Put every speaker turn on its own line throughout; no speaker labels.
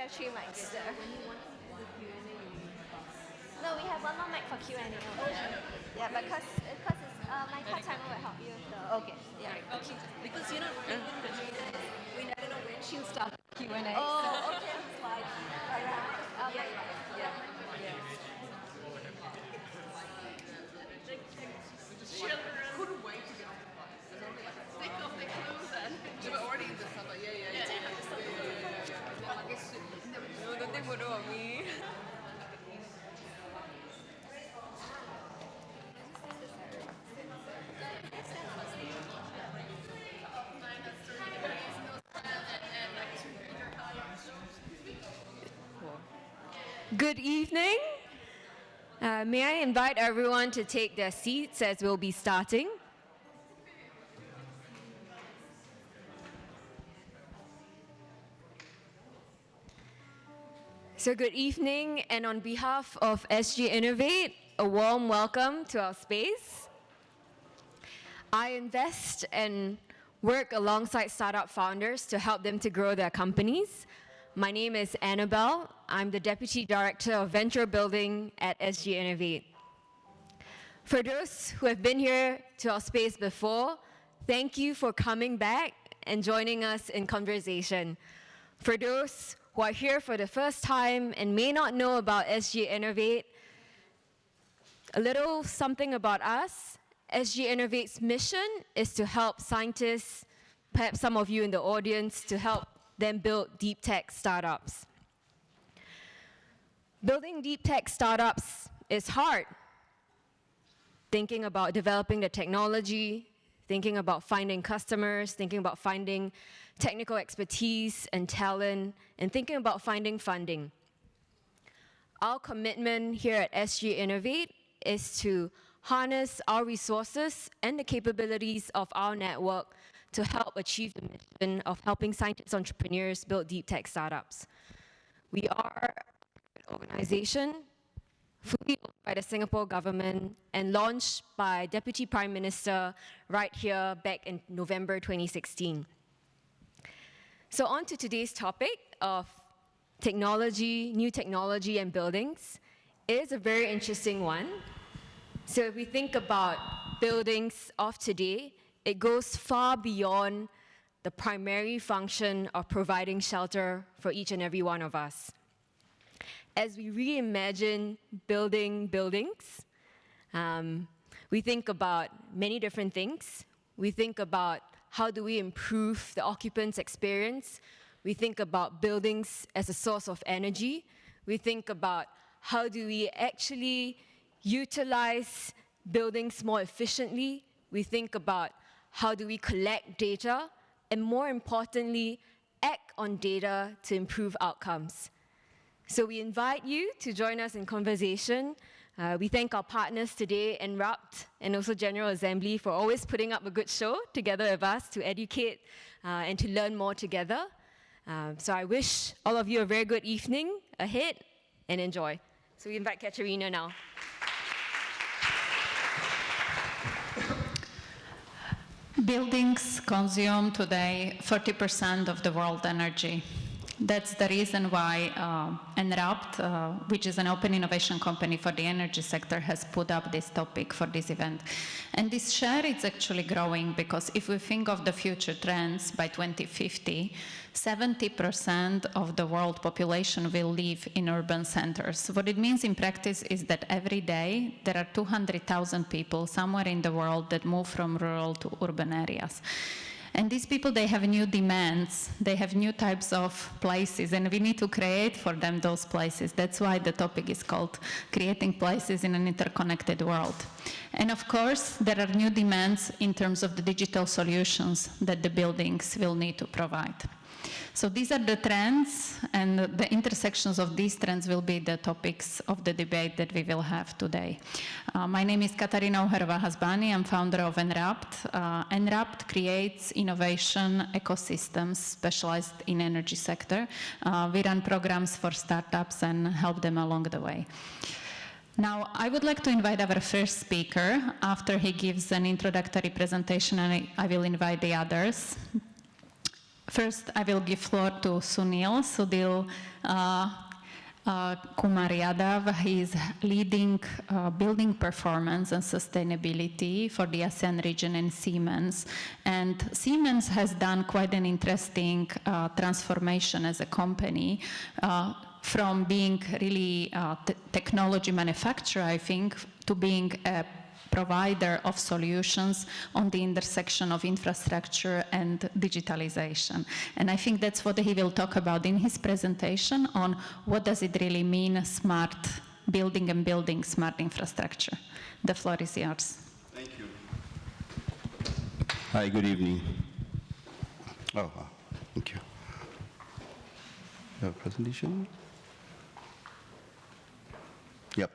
have 3 mics there. No, we have one more mic for Q&A. Yeah, because my car timer will help you with the...
Okay.
Yeah.
Okay. Because we never know when she'll start Q&A.
Oh, okay.
Slide.
Couldn't wait to get off the bus. Take off their clothes and they were already in the summer. Yeah.
No, don't take photo of me.
Good evening. May I invite everyone to take their seats as we'll be starting. So good evening, and on behalf of SGInnovate, a warm welcome to our space. I invest and work alongside startup founders to help them to grow their companies. My name is Annabelle. I'm the Deputy Director of Venture Building at SGInnovate. For those who have been here to our space before, thank you for coming back and joining us in conversation. For those who are here for the first time and may not know about SGInnovate, a little something about us. SGInnovate's mission is to help scientists, perhaps some of you in the audience, to help them build deep tech startups. Building deep tech startups is hard. Thinking about developing the technology, thinking about finding customers, thinking about finding technical expertise and talent, and thinking about finding funding. Our commitment here at SGInnovate is to harness our resources and the capabilities of our network to help achieve the mission of helping scientists, entrepreneurs build deep tech startups. We are an organization fully owned by the Singapore government and launched by Deputy Prime Minister right here back in November 2016. So on to today's topic of technology, new technology and buildings. It is a very interesting one. So if we think about buildings of today, it goes far beyond the primary function of providing shelter for each and every one of us. As we reimagine building buildings, we think about many different things. We think about how do we improve the occupant's experience. We think about buildings as a source of energy. We think about how do we actually utilize buildings more efficiently. We think about how do we collect data, and more importantly, act on data to improve outcomes. So we invite you to join us in conversation. We thank our partners today, EnRupt, and also General Assembly, for always putting up a good show together with us to educate and to learn more together. So I wish all of you a very good evening ahead and enjoy. So we invite Katerina now.
Buildings consume today 40% of the world energy. That's the reason why EnRupt, which is an open innovation company for the energy sector, has put up this topic for this event. And this share is actually growing because if we think of the future trends, by 2050, 70% of the world population will live in urban centers. What it means in practice is that every day there are 200,000 people somewhere in the world that move from rural to urban areas. And these people, they have new demands, they have new types of places, and we need to create for them those places. That's why the topic is called Creating Places in an Interconnected World. And of course, there are new demands in terms of the digital solutions that the buildings will need to provide. So these are the trends, and the intersections of these trends will be the topics of the debate that we will have today. My name is Katarina Uherova-Hazbani. I'm founder of EnRupt. EnRupt creates innovation ecosystems specialized in energy sector. We run programs for startups and help them along the way. Now, I would like to invite our first speaker. After he gives an introductory presentation, and I will invite the others. First, I will give floor to Sudhil Kumar Yadav. He is leading building performance and sustainability for the ASEAN region in Siemens. And Siemens has done quite an interesting transformation as a company from being really technology manufacturer, I think, to being a provider of solutions on the intersection of infrastructure and digitalization. And I think that's what he will talk about in his presentation on what does it really mean, smart building and building smart infrastructure. The floor is yours.
Thank you. Hi, good evening. Oh, thank you. Your presentation? Yep.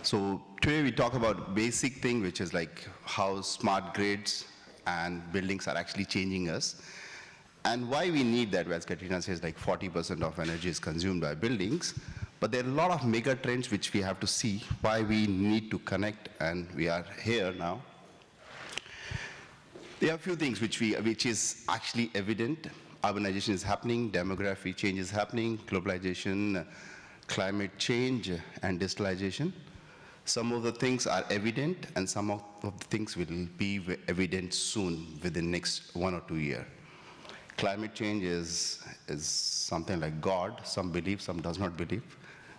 So today we talk about basic thing, which is like how smart grids and buildings are actually changing us, and why we need that. As Katrina says, like 40% of energy is consumed by buildings, but there are a lot of mega trends which we have to see why we need to connect, and we are here now. There are a few things which is actually evident. Urbanization is happening, demography change is happening, globalization, climate change, and digitalization. Some of the things are evident, and some of the things will be evident soon, within next 1 or 2 years. Climate change is something like God. Some believe, some does not believe.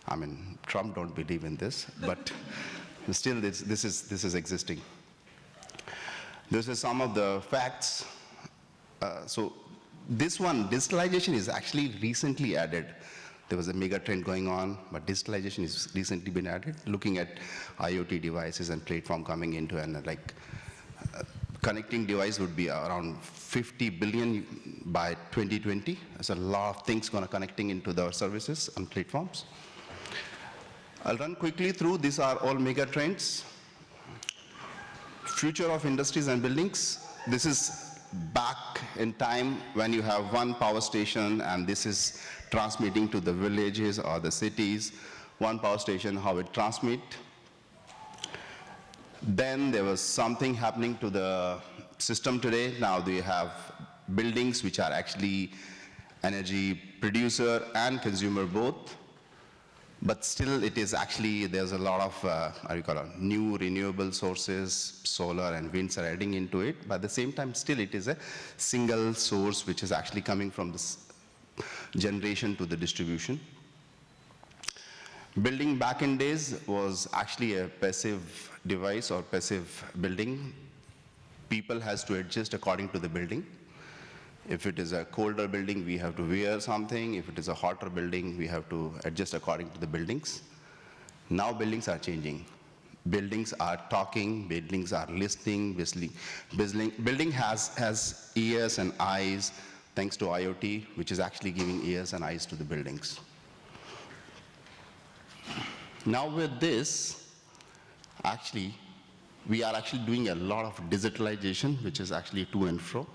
I mean, Trump don't believe in this, but still this is existing. This is some of the facts. So this one, digitalization, is actually recently added. There was a mega trend going on, but digitalization has recently been added, looking at IoT devices and platform coming into, and connecting device would be around 50 billion by 2020. There's a lot of things connecting into the services and platforms. I'll run quickly through. These are all mega trends. Future of industries and buildings. This is back in time when you have one power station, and this is transmitting to the villages or the cities. One power station, how it transmit. Then there was something happening to the system today. Now they have buildings which are actually energy producer and consumer both. But still it is actually, there's a lot of new renewable sources, solar and winds are adding into it. But at the same time, still it is a single source which is actually coming from this generation to the distribution. Building back in days was actually a passive device or passive building. People has to adjust according to the building. If it is a colder building, we have to wear something. If it is a hotter building, we have to adjust according to the buildings. Now buildings are changing. Buildings are talking, buildings are listening, building has ears and eyes, thanks to IoT, which is actually giving ears and eyes to the buildings. Now with this, actually, we are actually doing a lot of digitalization, which is actually to and fro.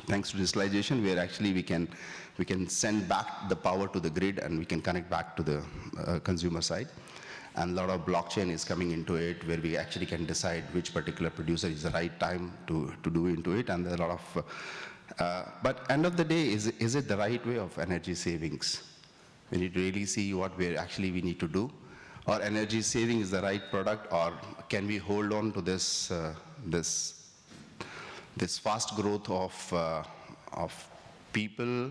Thanks to digitalization, where actually we can send back the power to the grid, and we can connect back to the consumer side. And a lot of blockchain is coming into it, where we actually can decide which particular producer is the right time to do into it. And there are a lot of, but end of the day, is it the right way of energy savings? We need to really see what we need to do. Or energy saving is the right product, or can we hold on to this this fast growth of people,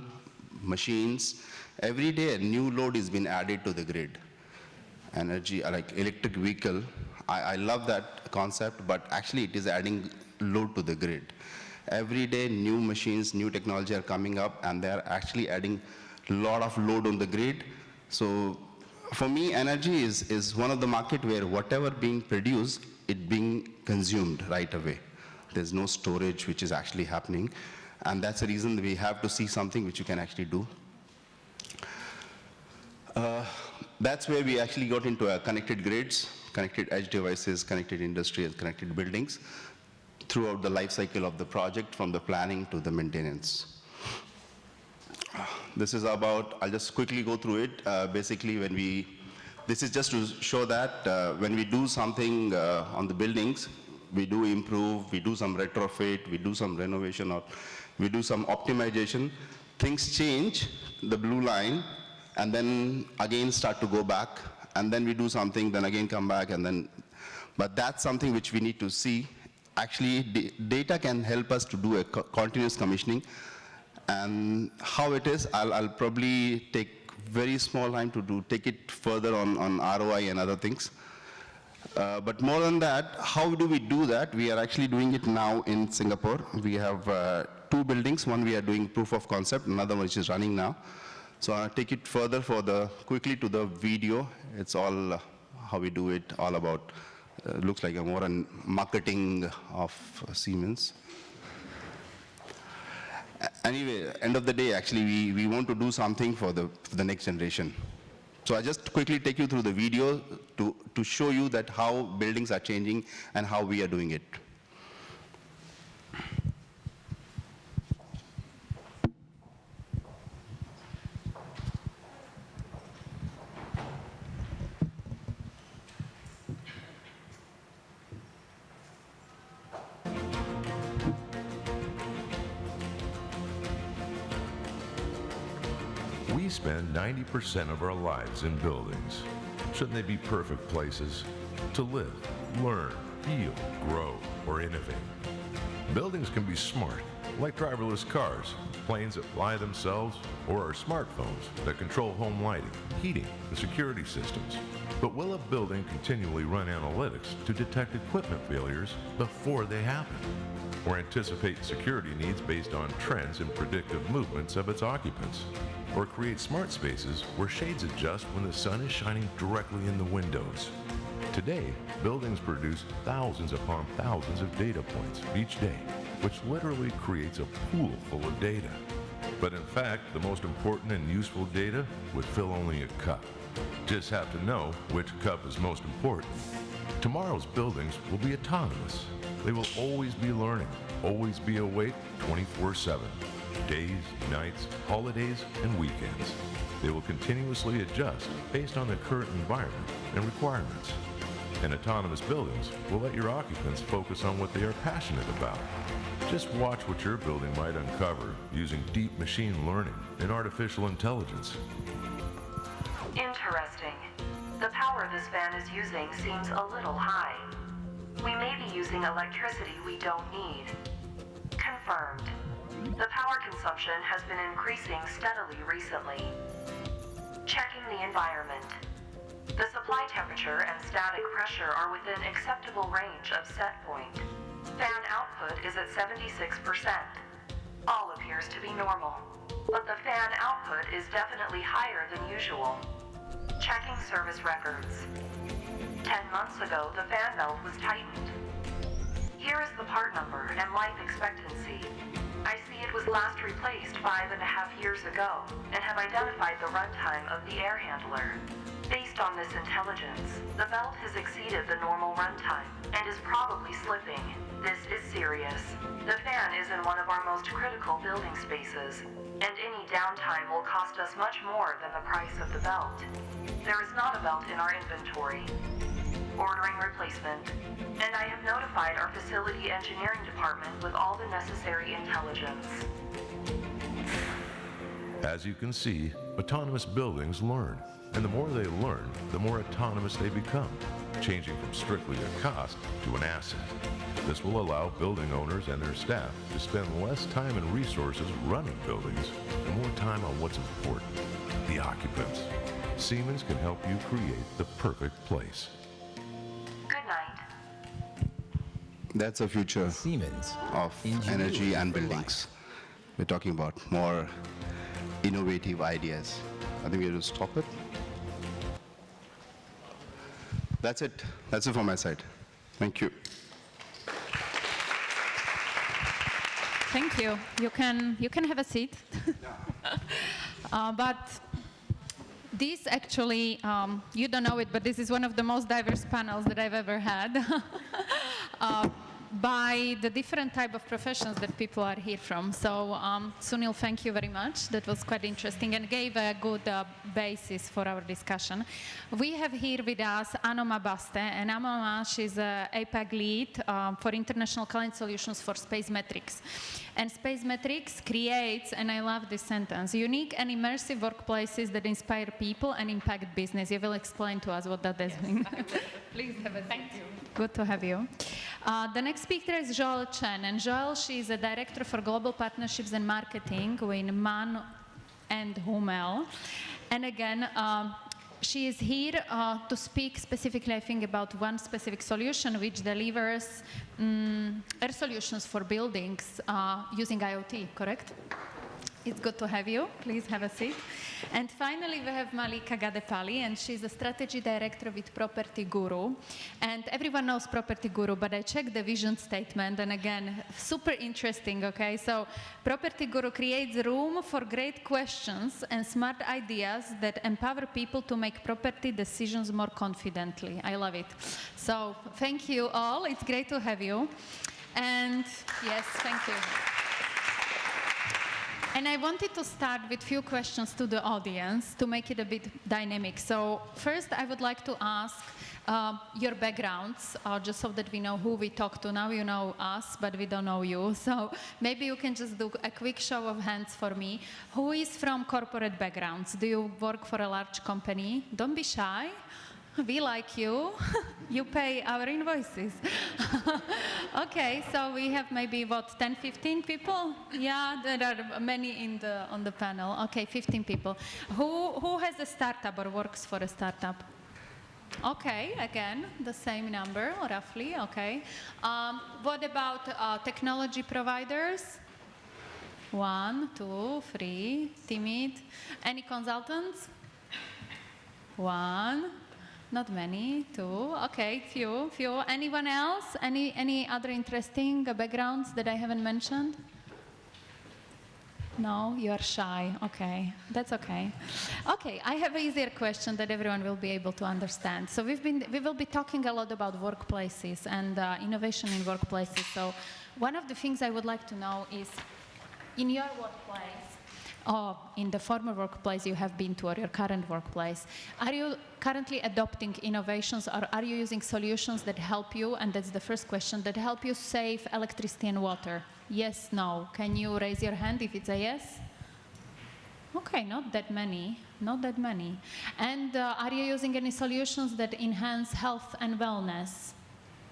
machines? Every day a new load is being added to the grid. Energy, like electric vehicle, I love that concept, but actually it is adding load to the grid. Every day new machines, new technology are coming up, and they are actually adding a lot of load on the grid. So for me, energy is one of the market where whatever being produced, it being consumed right away. There's no storage which is actually happening, and that's the reason we have to see something which you can actually do. That's where we actually got into connected grids, connected edge devices, connected industries, connected buildings, throughout the life cycle of the project, from the planning to the maintenance. This is about, I'll just quickly go through it. Basically, this is just to show that when we do something on the buildings, we do improve, we do some retrofit, we do some renovation, or we do some optimization. Things change, the blue line, and then again start to go back, and then we do something, then again come back, and then, but that's something which we need to see. Actually, data can help us to do a continuous commissioning, and how it is, I'll probably take very small time to take it further on ROI and other things. But more than that, how do we do that? We are actually doing it now in Singapore. We have 2 buildings. One we are doing proof of concept, another one which is running now. So I'll take it further quickly to the video. It's all how we do it, all about, looks like a more on marketing of Siemens. Anyway, end of the day, actually, we want to do something for the next generation. So I just quickly take you through the video to show you that how buildings are changing and how we are doing it.
We spend 90% of our lives in buildings. Shouldn't they be perfect places to live, learn, heal, grow, or innovate? Buildings can be smart, like driverless cars, planes that fly themselves, or our smartphones that control home lighting, heating, and security systems. But will a building continually run analytics to detect equipment failures before they happen? Or anticipate security needs based on trends and predictive movements of its occupants? Or create smart spaces where shades adjust when the sun is shining directly in the windows? Today, buildings produce thousands upon thousands of data points each day, which literally creates a pool full of data. But in fact, the most important and useful data would fill only a cup. Just have to know which cup is most important. Tomorrow's buildings will be autonomous. They will always be learning, always be awake 24/7. Days, nights, holidays, and weekends. They will continuously adjust based on the current environment and requirements. And autonomous buildings will let your occupants focus on what they are passionate about. Just watch what your building might uncover using deep machine learning and artificial intelligence.
Interesting. The power this fan is using seems a little high. We may be using electricity we don't need. Confirmed. The power consumption has been increasing steadily recently. Checking the environment. The supply temperature and static pressure are within acceptable range of set point. Fan output is at 76%. All appears to be normal, but the fan output is definitely higher than usual. Checking service records. 10 months ago, the fan belt was tightened. Here is the part number and life expectancy. I see it was last replaced 5.5 years ago and have identified the runtime of the air handler. Based on this intelligence, the belt has exceeded the normal runtime and is probably slipping. This is serious. The fan is in one of our most critical building spaces, and any downtime will cost us much more than the price of the belt. There is not a belt in our inventory. Ordering replacement, and I have notified our facility engineering department with all the necessary intelligence.
As you can see, autonomous buildings learn, and the more they learn, the more autonomous they become, changing from strictly a cost to an asset. This will allow building owners and their staff to spend less time and resources running buildings and more time on what's important, the occupants. Siemens can help you create the perfect place.
Good night.
That's the future
Siemens
of energy and buildings. We're talking about more innovative ideas. I think we will stop it. That's it. That's it from my side. Thank you.
Thank you. You can have a seat. But this actually, you don't know it, but this is one of the most diverse panels that I've ever had. by the different type of professions that people are here from. So Sunil, thank you very much. That was quite interesting and gave a good basis for our discussion. We have here with us Anoma Baste, and Anoma, she's an APAC lead for international client solutions for Space Metrics. And Space Metrics creates, and I love this sentence, unique and immersive workplaces that inspire people and impact business. You will explain to us what that does mean. Please have a seat. Thank you. Good to have you. The next speaker is Joelle Chen, and Joelle, she is a director for global partnerships and marketing with MAN and Hummel. And again, she is here to speak specifically, I think, about one specific solution which delivers air solutions for buildings using IoT, correct? It's good to have you. Please have a seat. And finally, we have Malika Gadepali, and she's a strategy director with Property Guru. And everyone knows Property Guru, but I checked the vision statement, and again, super interesting, okay? So Property Guru creates room for great questions and smart ideas that empower people to make property decisions more confidently. I love it. So thank you all. It's great to have you. And yes, thank you. And I wanted to start with a few questions to the audience to make it a bit dynamic. So first, I would like to ask your backgrounds, just so that we know who we talk to. Now you know us, but we don't know you. So maybe you can just do a quick show of hands for me. Who is from corporate backgrounds? Do you work for a large company? Don't be shy. We like you. You pay our invoices. Okay, so we have maybe, what, 10, 15 people? Yeah, there are many on the panel. Okay, 15 people. Who has a startup or works for a startup? Okay, again, the same number, roughly, okay. What about technology providers? 1, 2, 3, timid. Any consultants? 1. Not many, 2. Okay, few. Anyone else? Any other interesting backgrounds that I haven't mentioned? No, you are shy. Okay, that's okay. Okay, I have an easier question that everyone will be able to understand. So we will be talking a lot about workplaces and innovation in workplaces. So one of the things I would like to know is, in your workplace, or in the former workplace you have been to, or your current workplace, are you currently adopting innovations, or are you using solutions that help you, and that's the first question, that help you save electricity and water? Yes, no. Can you raise your hand if it's a yes? Okay, not that many. And are you using any solutions that enhance health and wellness,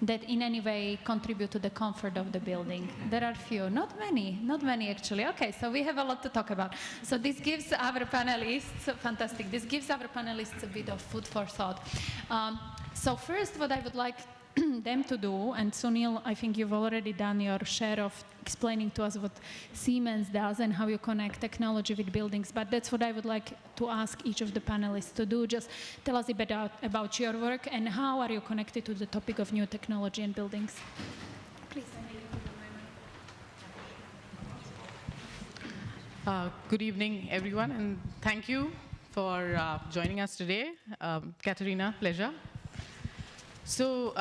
that in any way contribute to the comfort of the building? There are few, not many actually. Okay, so we have a lot to talk about. So this gives our panelists, fantastic, this gives our panelists a bit of food for thought. So first, what I would like them to do, and Sunil, I think you've already done your share of explaining to us what Siemens does and how you connect technology with buildings, but that's what I would like to ask each of the panelists to do. Just tell us a bit about your work and how are you connected to the topic of new technology and buildings. Please.
Good evening, everyone, and thank you for joining us today. Katerina, pleasure. So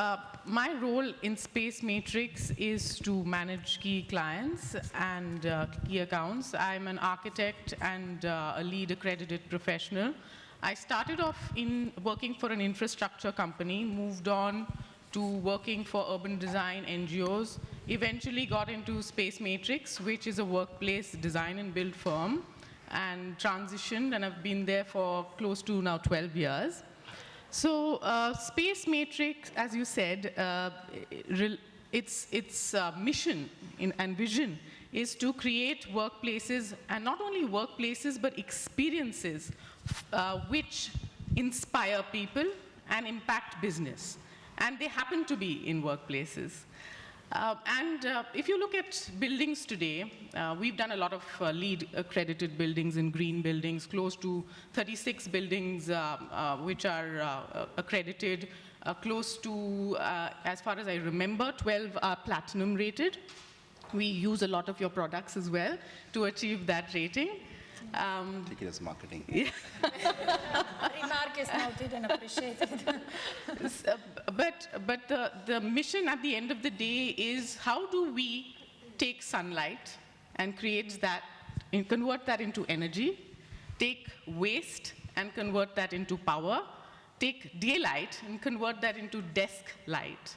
my role in Space Matrix is to manage key clients and key accounts. I'm an architect and a lead accredited professional. I started off in working for an infrastructure company, moved on to working for urban design NGOs, eventually got into Space Matrix, which is a workplace design and build firm, and transitioned, and I've been there for close to now 12 years. So Space Matrix, as you said, its mission and vision is to create workplaces, and not only workplaces, but experiences which inspire people and impact business. And they happen to be in workplaces. If you look at buildings today, we've done a lot of LEED accredited buildings and green buildings, close to 36 buildings which are accredited, close to, as far as I remember, 12 are platinum rated. We use a lot of your products as well to achieve that rating.
Take it as marketing.
Remark is noted and appreciated.
But the mission at the end of the day is how do we take sunlight and create that, and convert that into energy, take waste and convert that into power, take daylight and convert that into desk light,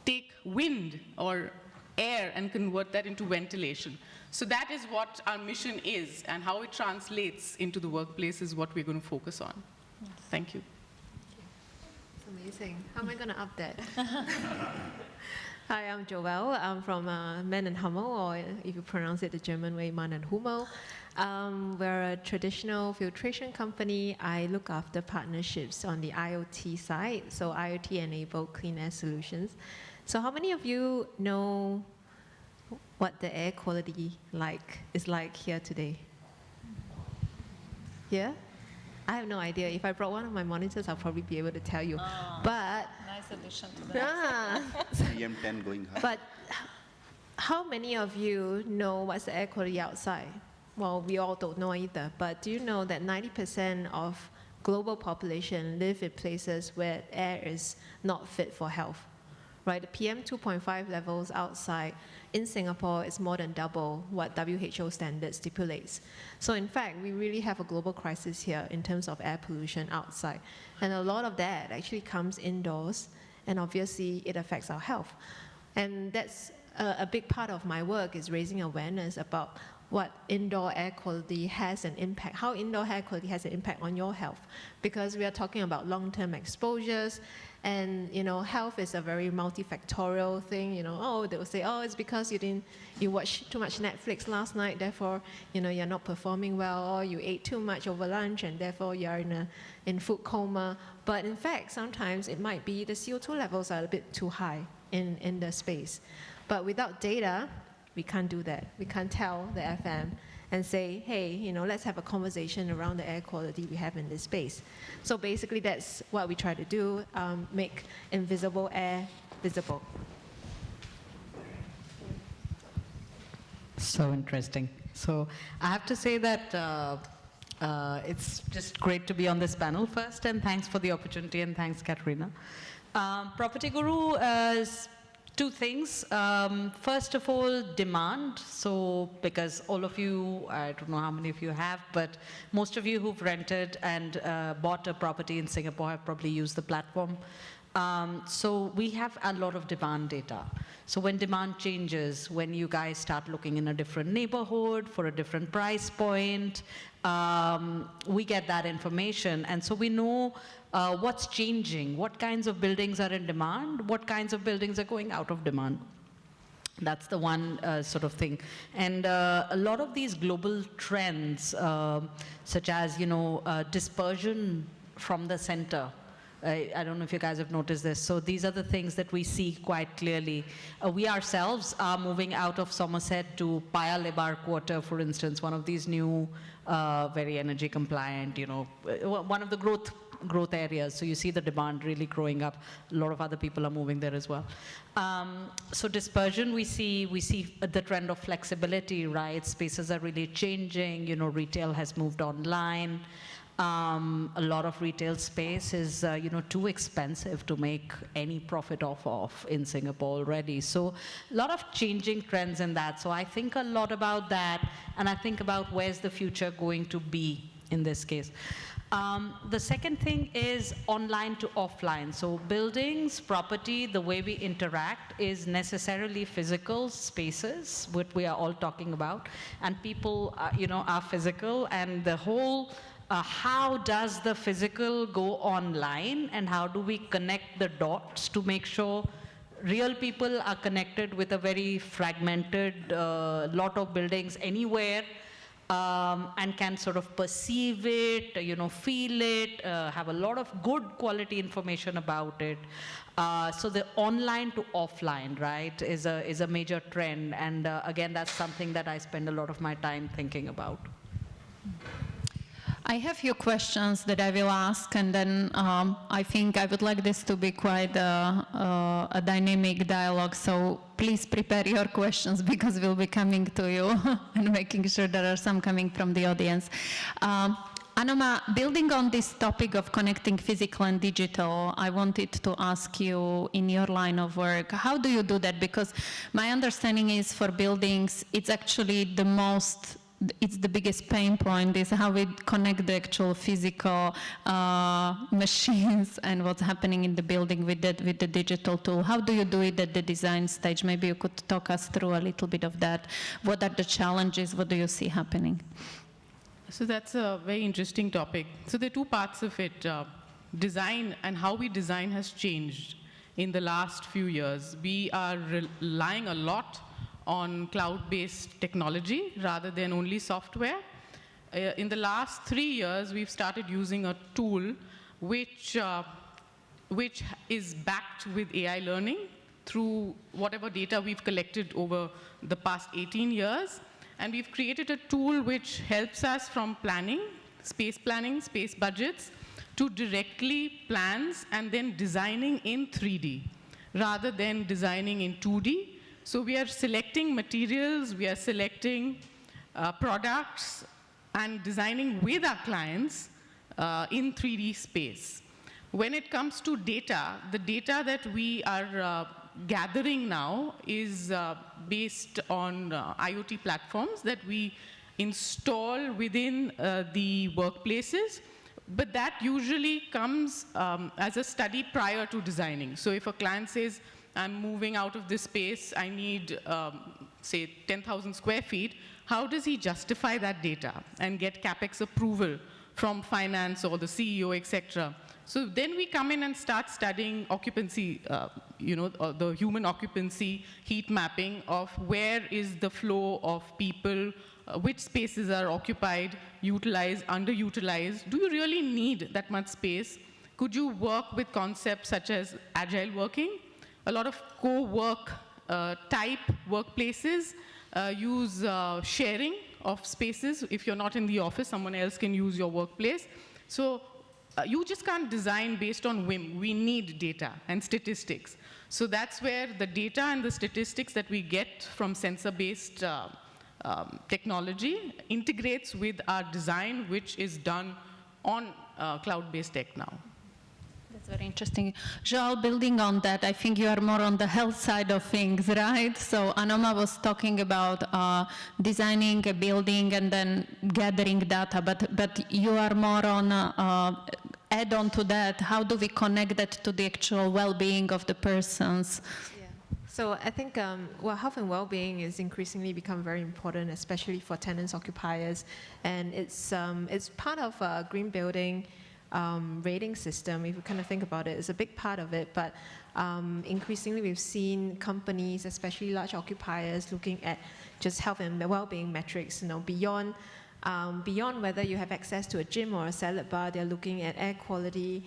take wind or air and convert that into ventilation. So that is what our mission is, and how it translates into the workplace is what we're going to focus on. Yes. Thank you.
It's amazing. How am I going to up that? Hi, I'm Joelle. I'm from Man and Hummel, or if you pronounce it the German way, Man and Hummel. We're a traditional filtration company. I look after partnerships on the IoT side, so IoT-enabled clean air solutions. So how many of you know what the air quality is like here today? Here? I have no idea. If I brought one of my monitors, I'll probably be able to tell you. But
nice addition to that.
PM10 going high.
But how many of you know what's the air quality outside? Well, we all don't know either. But do you know that 90% of global population live in places where air is not fit for health? Right, the PM 2.5 levels outside in Singapore is more than double what WHO standard stipulates. So in fact, we really have a global crisis here in terms of air pollution outside. And a lot of that actually comes indoors, and obviously it affects our health. And that's a big part of my work, is raising awareness about what indoor air quality has an impact, how indoor air quality has an impact on your health. Because we are talking about long-term exposures, and health is a very multifactorial thing. They will say, oh, it's because you watched too much Netflix last night, therefore, you're not performing well, or you ate too much over lunch, and therefore you're in food coma. But in fact, sometimes it might be the CO2 levels are a bit too high in the space. But without data, we can't do that. We can't tell the FM and say, hey, let's have a conversation around the air quality we have in this space. So basically, that's what we try to do, make invisible air visible.
So interesting. So I have to say that it's just great to be on this panel first, and thanks for the opportunity, and thanks, Katerina. Property Guru is two things. First of all, demand. So because all of you, I don't know how many of you have, but most of you who've rented and bought a property in Singapore have probably used the platform. So we have a lot of demand data. So when demand changes, when you guys start looking in a different neighborhood for a different price point, we get that information. And so we know what's changing, what kinds of buildings are in demand, what kinds of buildings are going out of demand. That's the one sort of thing. And a lot of these global trends, such as, dispersion from the center. I don't know if you guys have noticed this. So these are the things that we see quite clearly. We ourselves are moving out of Somerset to Paya Lebar Quarter, for instance, one of these new, very energy compliant, one of the growth areas. So you see the demand really growing up. A lot of other people are moving there as well. So dispersion, we see the trend of flexibility, right? Spaces are really changing. Retail has moved online. A lot of retail space is, too expensive to make any profit off of in Singapore already. So a lot of changing trends in that. So I think a lot about that, and I think about where's the future going to be in this case. The second thing is online to offline. So buildings, property, the way we interact is necessarily physical spaces, what we are all talking about. And people, are physical, and the whole how does the physical go online, and how do we connect the dots to make sure real people are connected with a very fragmented lot of buildings anywhere, and can sort of perceive it, feel it, have a lot of good quality information about it. So the online to offline, right, is a major trend. And again, that's something that I spend a lot of my time thinking about.
I have a few questions that I will ask, and then I think I would like this to be quite a dynamic dialogue, so please prepare your questions because we'll be coming to you and making sure there are some coming from the audience. Anoma, building on this topic of connecting physical and digital, I wanted to ask you, in your line of work, how do you do that? Because my understanding is for buildings, it's actually it's the biggest pain point is how we connect the actual physical machines and what's happening in the building with the digital tool. How do you do it at the design stage? Maybe you could talk us through a little bit of that. What are the challenges? What do you see happening?
So that's a very interesting topic. So there are two parts of it. Design and how we design has changed in the last few years. We are relying a lot on cloud-based technology rather than only software. In the last 3 years, we've started using a tool which is backed with AI learning through whatever data we've collected over the past 18 years. And we've created a tool which helps us from planning, space budgets, to directly plans and then designing in 3D rather than designing in 2D. So we are selecting materials, we are selecting products and designing with our clients in 3D space. When it comes to data, the data that we are gathering now is based on IoT platforms that we install within the workplaces, but that usually comes as a study prior to designing. So if a client says, I'm moving out of this space, I need, say, 10,000 square feet, how does he justify that data and get CapEx approval from finance or the CEO, etc.? So then we come in and start studying occupancy, the human occupancy heat mapping of where is the flow of people, which spaces are occupied, utilized, underutilized. Do you really need that much space? Could you work with concepts such as agile working? A lot of co-work type workplaces use sharing of spaces. If you're not in the office, someone else can use your workplace. So you just can't design based on whim. We need data and statistics. So that's where the data and the statistics that we get from sensor-based technology integrates with our design, which is done on cloud-based tech now.
That's very interesting. Joel, building on that, I think you are more on the health side of things, right? So Anoma was talking about designing a building and then gathering data, but you are more on add on to that. How do we connect that to the actual well-being of the persons?
Yeah. So I think health and well-being is increasingly become very important, especially for tenants, occupiers, and it's part of a green building rating system. If you kind of think about it, it's a big part of it, but increasingly we've seen companies, especially large occupiers, looking at just health and well-being metrics, beyond whether you have access to a gym or a salad bar. They're looking at air quality,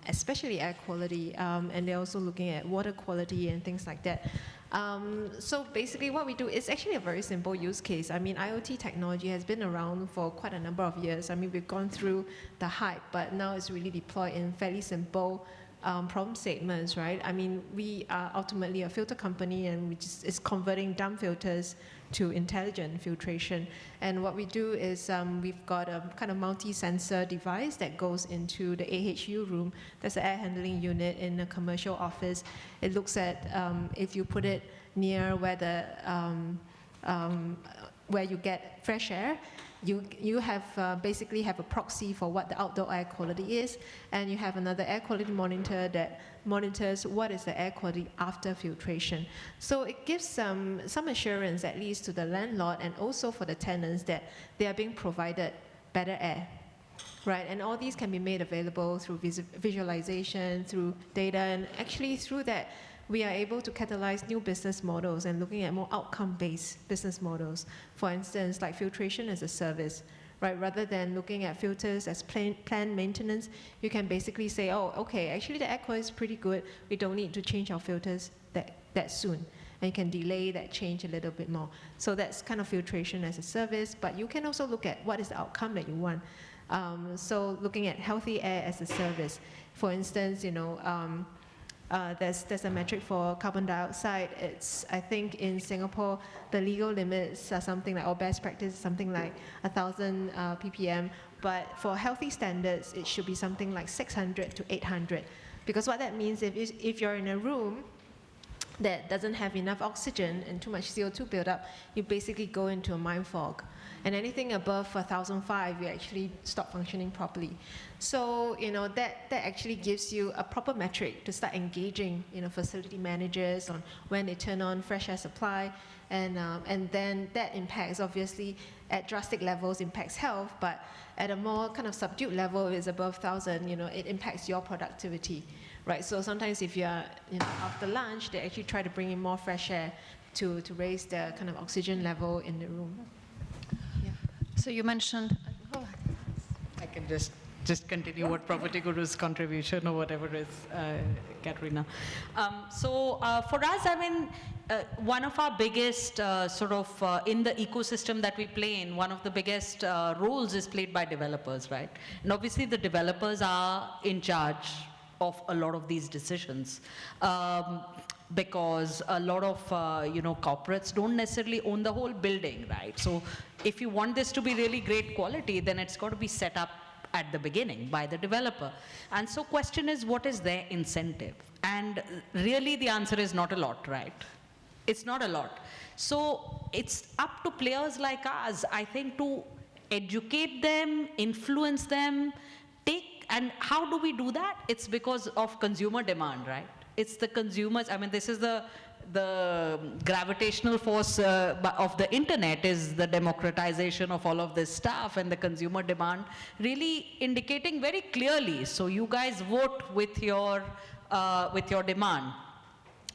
especially air quality, and they're also looking at water quality and things like that. So basically what we do is actually a very simple use case. I mean, IoT technology has been around for quite a number of years. I mean, we've gone through the hype, but now it's really deployed in fairly simple problem statements, right? I mean, we are ultimately a filter company, and we just is converting dumb filters to intelligent filtration. And what we do is we've got a kind of multi-sensor device that goes into the AHU room. That's the air handling unit in a commercial office. It looks at if you put it near where the where you get fresh air, you have basically have a proxy for what the outdoor air quality is, and you have another air quality monitor that monitors what is the air quality after filtration. So it gives some assurance, at least to the landlord and also for the tenants, that they are being provided better air, right? And all these can be made available through visualization, through data, and actually through that, we are able to catalyze new business models and looking at more outcome-based business models. For instance, like filtration as a service, right? Rather than looking at filters as planned maintenance, you can basically say, oh, okay, actually the air quality is pretty good. We don't need to change our filters that soon. And you can delay that change a little bit more. So that's kind of filtration as a service, but you can also look at what is the outcome that you want. So looking at healthy air as a service, for instance, there's a metric for carbon dioxide. It's, I think in Singapore, the legal limits are something like, or best practice is something like 1,000 ppm. But for healthy standards, it should be something like 600 to 800. Because what that means, if you're in a room that doesn't have enough oxygen and too much CO2 buildup, you basically go into a mind fog. And anything above 1,005, you actually stop functioning properly. So, that actually gives you a proper metric to start engaging, facility managers on when they turn on fresh air supply. And then that impacts, obviously, at drastic levels, impacts health, but at a more kind of subdued level, if it's above 1,000, it impacts your productivity, right? So sometimes if you're, after lunch, they actually try to bring in more fresh air to raise the kind of oxygen level in the room.
So you mentioned,
I can just continue what Property Guru's contribution or whatever is, Katerina. So for us, I mean, one of our biggest in the ecosystem that we play in, one of the biggest roles is played by developers, right? And obviously the developers are in charge of a lot of these decisions. Because a lot of corporates don't necessarily own the whole building, right? So if you want this to be really great quality, then it's got to be set up at the beginning by the developer. And so question is, what is their incentive? And really the answer is not a lot, right? It's not a lot. So it's up to players like us, I think, to educate them, influence them, and how do we do that? It's because of consumer demand, right? It's the consumers. I mean, this is the gravitational force of the internet, is the democratization of all of this stuff, and the consumer demand really indicating very clearly. So you guys vote with your demand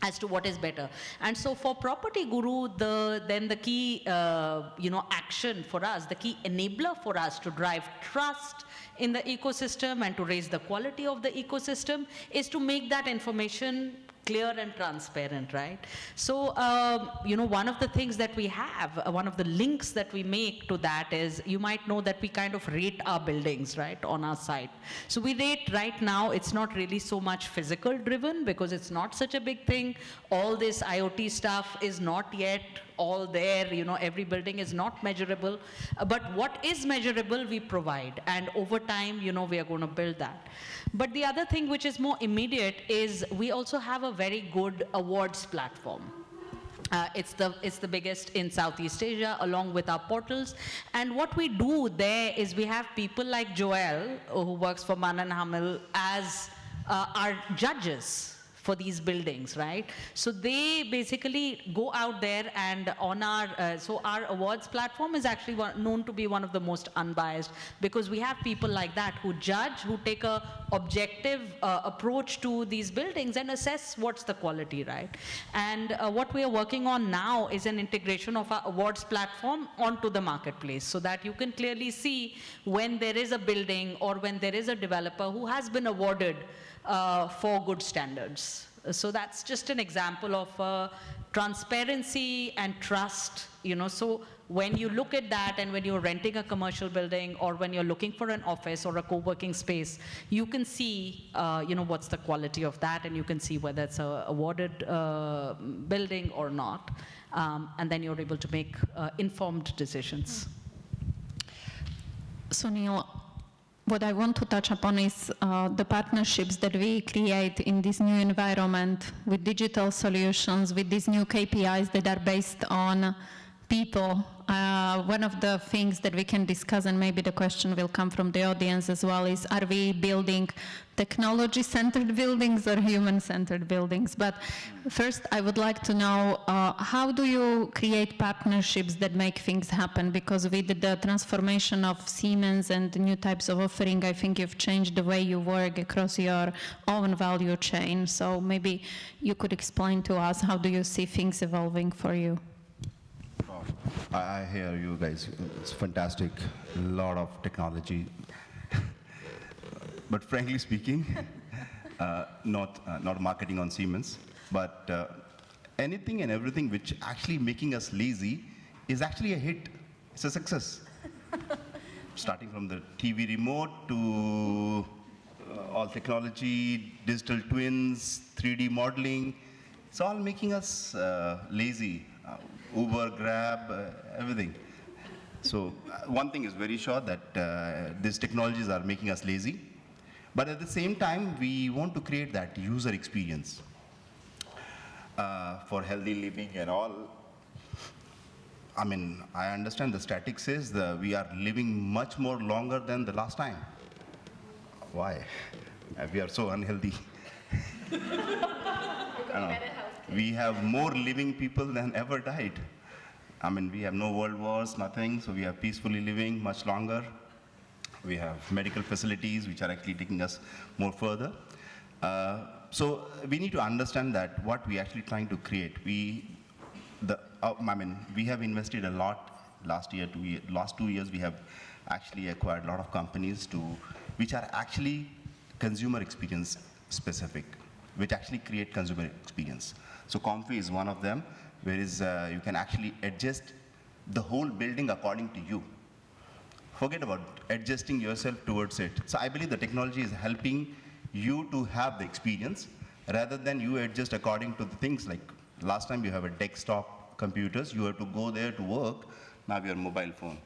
as to what is better. And so for Property Guru, then the key action for us, the key enabler for us to drive trust in the ecosystem and to raise the quality of the ecosystem is to make that information clear and transparent, right? So, one of the things that we have, one of the links that we make to that is, you might know that we kind of rate our buildings, right, on our site. So we rate right now, it's not really so much physical driven because it's not such a big thing. All this IoT stuff is not yet all there, every building is not measurable. But what is measurable, we provide. And over time, we are going to build that. But the other thing which is more immediate is we also have a very good awards platform. It's the biggest in Southeast Asia, along with our portals. And what we do there is we have people like Joel, who works for Manan Hamil, as our judges for these buildings, right? So they basically go out there and on our, so our awards platform is actually known to be one of the most unbiased, because we have people like that who judge, who take a objective approach to these buildings and assess what's the quality, right? And what we are working on now is an integration of our awards platform onto the marketplace, so that you can clearly see when there is a building or when there is a developer who has been awarded for good standards. So that's just an example of transparency and trust, so when you look at that and when you're renting a commercial building or when you're looking for an office or a co-working space, you can see, what's the quality of that, and you can see whether it's a awarded building or not, and then you're able to make informed decisions.
So Neil, what I want to touch upon is the partnerships that we create in this new environment with digital solutions, with these new KPIs that are based on people. One of the things that we can discuss, and maybe the question will come from the audience as well, is, are we building technology-centered buildings or human-centered buildings? But first, I would like to know, how do you create partnerships that make things happen? Because with the transformation of Siemens and the new types of offering, I think you've changed the way you work across your own value chain. So maybe you could explain to us, how do you see things evolving for you?
I hear you guys. It's fantastic. A lot of technology. But frankly speaking, not marketing on Siemens, but anything and everything which actually making us lazy is actually a hit. It's a success. starting from the TV remote to all technology, digital twins, 3D modeling. It's all making us lazy. Uber, Grab, everything. So one thing is very sure that these technologies are making us lazy. But at the same time, we want to create that user experience for healthy living and all. I mean, I understand the statistics says that we are living much more longer than the last time. Why? We are so unhealthy. We have more living people than ever died. I mean, we have no world wars, nothing, so we are peacefully living much longer. We have medical facilities which are actually taking us more further. So we need to understand that what we're actually trying to create. We have invested a lot last 2 years. We have actually acquired a lot of companies which are actually consumer experience specific, which actually create consumer experience. So Comfy is one of them, whereas you can actually adjust the whole building according to you. Forget about adjusting yourself towards it. So I believe the technology is helping you to have the experience rather than you adjust according to the things like last time you have a desktop computers, you have to go there to work, now your mobile phone.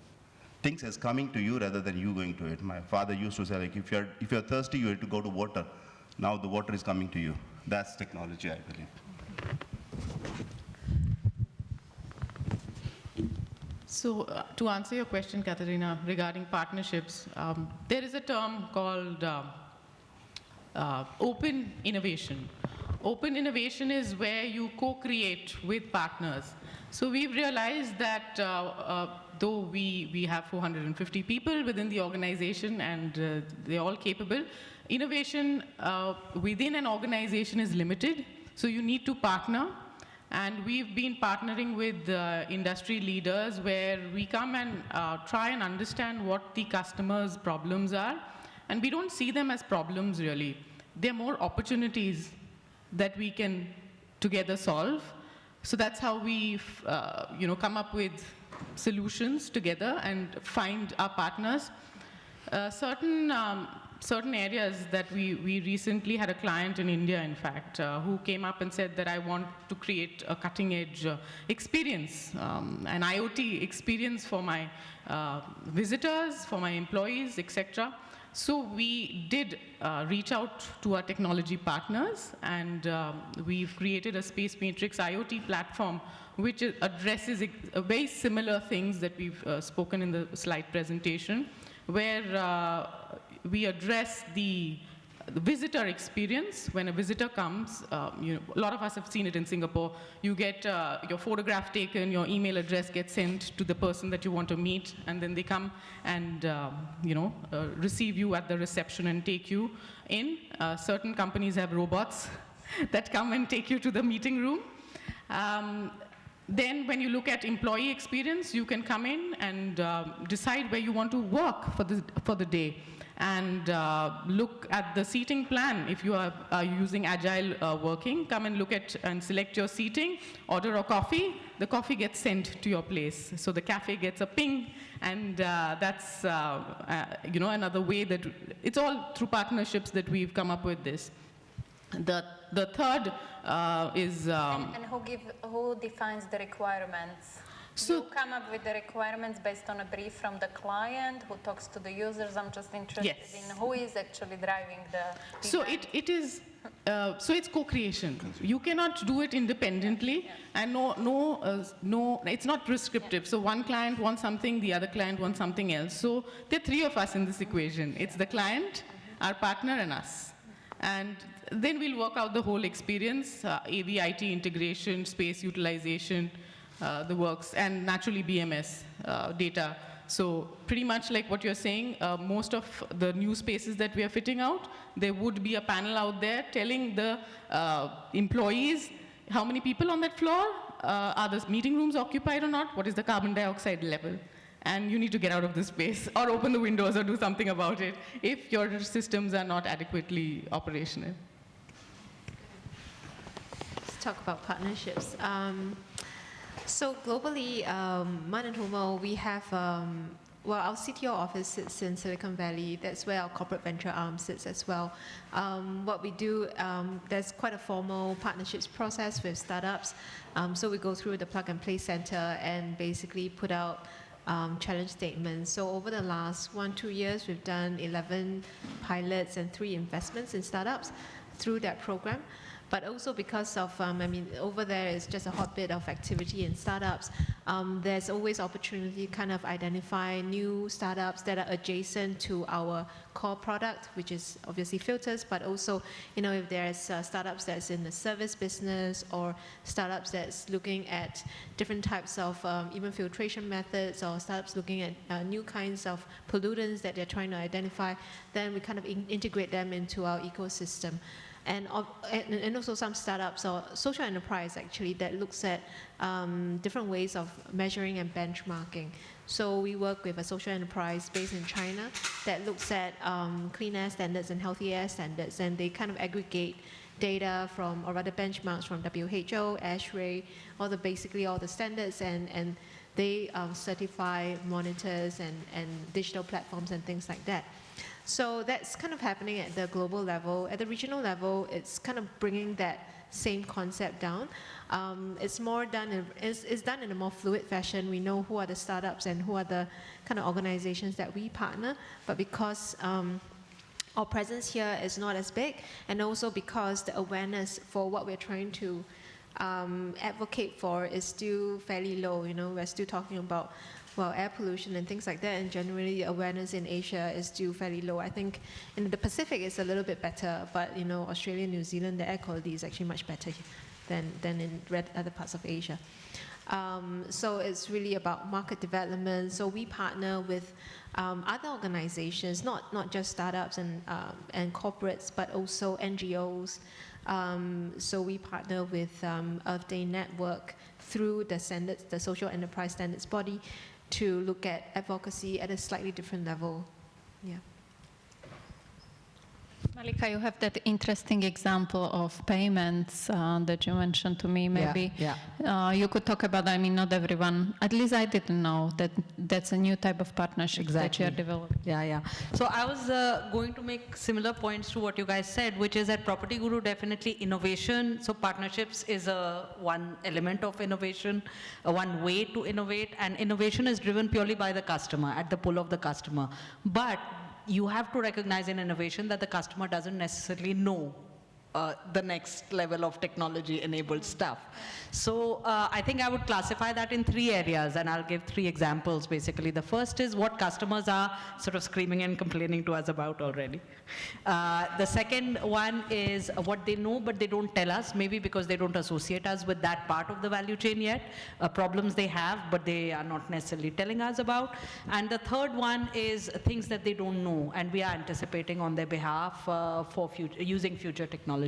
Things is coming to you rather than you going to it. My father used to say, like, if you're thirsty, you have to go to water. Now the water is coming to you. That's technology, I believe.
So to answer your question, Katarina, regarding partnerships, there is a term called open innovation. Open innovation is where you co-create with partners. So we've realized that though we have 450 people within the organization and they're all capable, innovation within an organization is limited. So you need to partner. And we've been partnering with industry leaders where we come and try and understand what the customer's problems are. And we don't see them as problems, really. They're more opportunities that we can together solve. So that's how we come up with solutions together and find our partners. Certain areas that we recently had a client in India, in fact, who came up and said that I want to create a cutting-edge experience, an IoT experience for my visitors, for my employees, etc. So we did reach out to our technology partners, and we've created a Space Matrix IoT platform which addresses very similar things that we've spoken in the slide presentation, where we address the visitor experience. When a visitor comes, a lot of us have seen it in Singapore. You get your photograph taken, your email address gets sent to the person that you want to meet, and then they come and receive you at the reception and take you in. Certain companies have robots that come and take you to the meeting room. Then when you look at employee experience, you can come in and decide where you want to work for the day. And look at the seating plan. If you are using agile working, come and look at and select your seating, order a coffee, the coffee gets sent to your place. So the cafe gets a ping, and that's another way that, it's all through partnerships that we've come up with this. The third is...
and who defines the requirements? So you come up with the requirements based on a brief from the client who talks to the users. I'm just interested in who is actually driving the design.
So it's co-creation. You cannot do it independently, and it's not prescriptive. So one client wants something, the other client wants something else. So there are three of us in this equation. It's the client, our partner, and us. And then we'll work out the whole experience, AV, IT integration, space utilization, the works, and naturally BMS data. So pretty much like what you're saying, most of the new spaces that we are fitting out, there would be a panel out there telling the employees how many people on that floor, are the meeting rooms occupied or not, what is the carbon dioxide level, and you need to get out of this space or open the windows or do something about it if your systems are not adequately operational.
Let's talk about partnerships. So globally, Man and Humo, we have well, our CTO office sits in Silicon Valley. That's where our corporate venture arm sits as well. What we do, there's quite a formal partnerships process with startups. So we go through the plug and play center and basically put out challenge statements. So over the last 1-2 years, we've done 11 pilots and 3 investments in startups through that program. But also because of, I mean, over there is just a hotbed of activity in startups. There's always opportunity to kind of identify new startups that are adjacent to our core product, which is obviously filters, but also, you know, if there's startups that's in the service business or startups that's looking at different types of even filtration methods, or startups looking at new kinds of pollutants that they're trying to identify, then we kind of integrate them into our ecosystem. And also some startups or social enterprise actually that looks at different ways of measuring and benchmarking. So we work with a social enterprise based in China that looks at clean air standards and healthy air standards, and they kind of aggregate data from, or rather benchmarks from WHO, ASHRAE, basically all the standards, and they certify monitors and digital platforms and things like that. So that's kind of happening at the global level. At the regional level, it's kind of bringing that same concept down. It's more done, it's done in a more fluid fashion. We know who are the startups and who are the kind of organizations that we partner, but because our presence here is not as big, and also because the awareness for what we're trying to advocate for is still fairly low. You know, we're still talking about, well, air pollution and things like that, and generally awareness in Asia is still fairly low. I think in the Pacific it's a little bit better, but you know, Australia, New Zealand, the air quality is actually much better than in other parts of Asia. So it's really about market development. So we partner with other organizations, not just startups and corporates, but also NGOs. So we partner with Earth Day Network through the standards, the social enterprise standards body, to look at advocacy at a slightly different level. Yeah.
Malika, you have that interesting example of payments that you mentioned to me. Maybe you could talk about, I mean, not everyone, at least I didn't know that that's a new type of partnership that you're developing.
Yeah. So I was going to make similar points to what you guys said, which is that Property Guru definitely innovation. So partnerships is one element of innovation, one way to innovate, and innovation is driven purely by the customer, at the pull of the customer. But you have to recognize in innovation that the customer doesn't necessarily know the next level of technology-enabled stuff. So I think I would classify that in 3 areas, and I'll give 3 examples, basically. The first is what customers are sort of screaming and complaining to us about already. The second one is what they know, but they don't tell us, maybe because they don't associate us with that part of the value chain yet, problems they have, but they are not necessarily telling us about. And the third one is things that they don't know, and we are anticipating on their behalf for using future technology.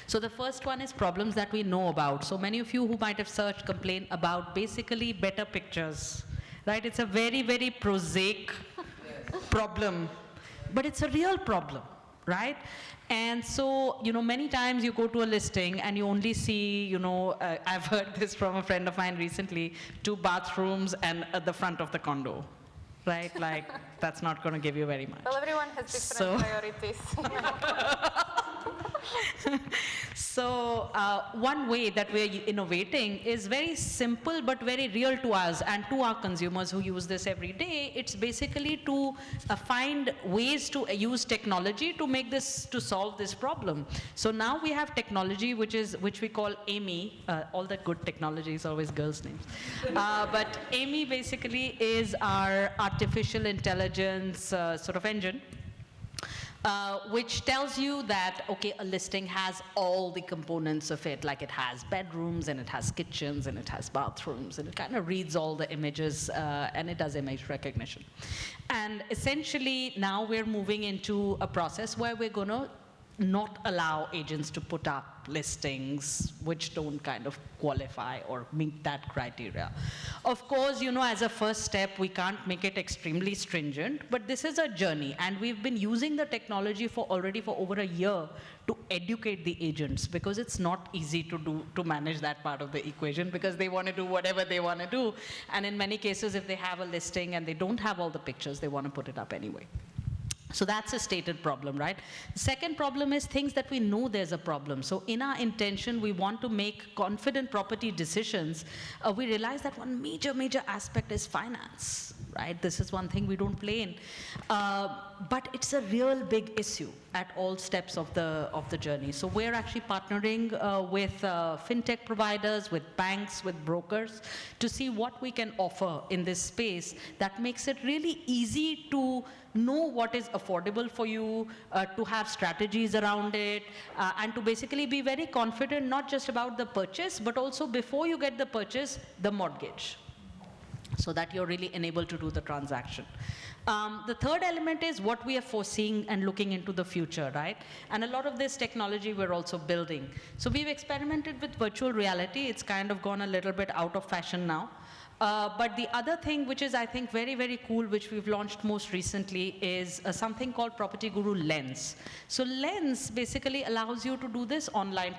So the first one is problems that we know about. So many of you who might have searched complain about basically better pictures, right? It's a very, very prosaic problem, but it's a real problem, right? And so, you know, many times you go to a listing and you only see, you know, I've heard this from a friend of mine recently, 2 bathrooms and at the front of the condo. Right? Like, that's not going to give you very much.
Well, everyone has different priorities.
So one way that we're innovating is very simple but very real to us and to our consumers who use this every day. It's basically to find ways to use technology to make this, to solve this problem. So now we have technology which we call Amy. All that good technology is always girls' names. But Amy basically is our artificial intelligence sort of engine. Which tells you that, okay, a listing has all the components of it, like it has bedrooms, and it has kitchens, and it has bathrooms, and it kind of reads all the images, and it does image recognition. And essentially, now we're moving into a process where we're going to not allow agents to put up listings which don't kind of qualify or meet that criteria. Of course, you know, as a first step, we can't make it extremely stringent, but this is a journey, and we've been using the technology already for over a year to educate the agents, because it's not easy to manage that part of the equation, because they want to do whatever they want to do, and in many cases, if they have a listing and they don't have all the pictures, they want to put it up anyway. So that's a stated problem, right? The second problem is things that we know there's a problem. So in our intention, we want to make confident property decisions. We realize that one major aspect is finance, right? This is one thing we don't play in. But it's a real big issue at all steps of the journey. So we're actually partnering with fintech providers, with banks, with brokers, to see what we can offer in this space that makes it really easy to know what is affordable for you, to have strategies around it, and to basically be very confident, not just about the purchase, but also before you get the purchase, the mortgage, so that you're really enabled to do the transaction. The third element is what we are foreseeing and looking into the future, right? And a lot of this technology we're also building. So we've experimented with virtual reality. It's kind of gone a little bit out of fashion now. But the other thing, which is, I think, very cool, which we've launched most recently, is something called Property Guru Lens. So Lens basically allows you to do this offline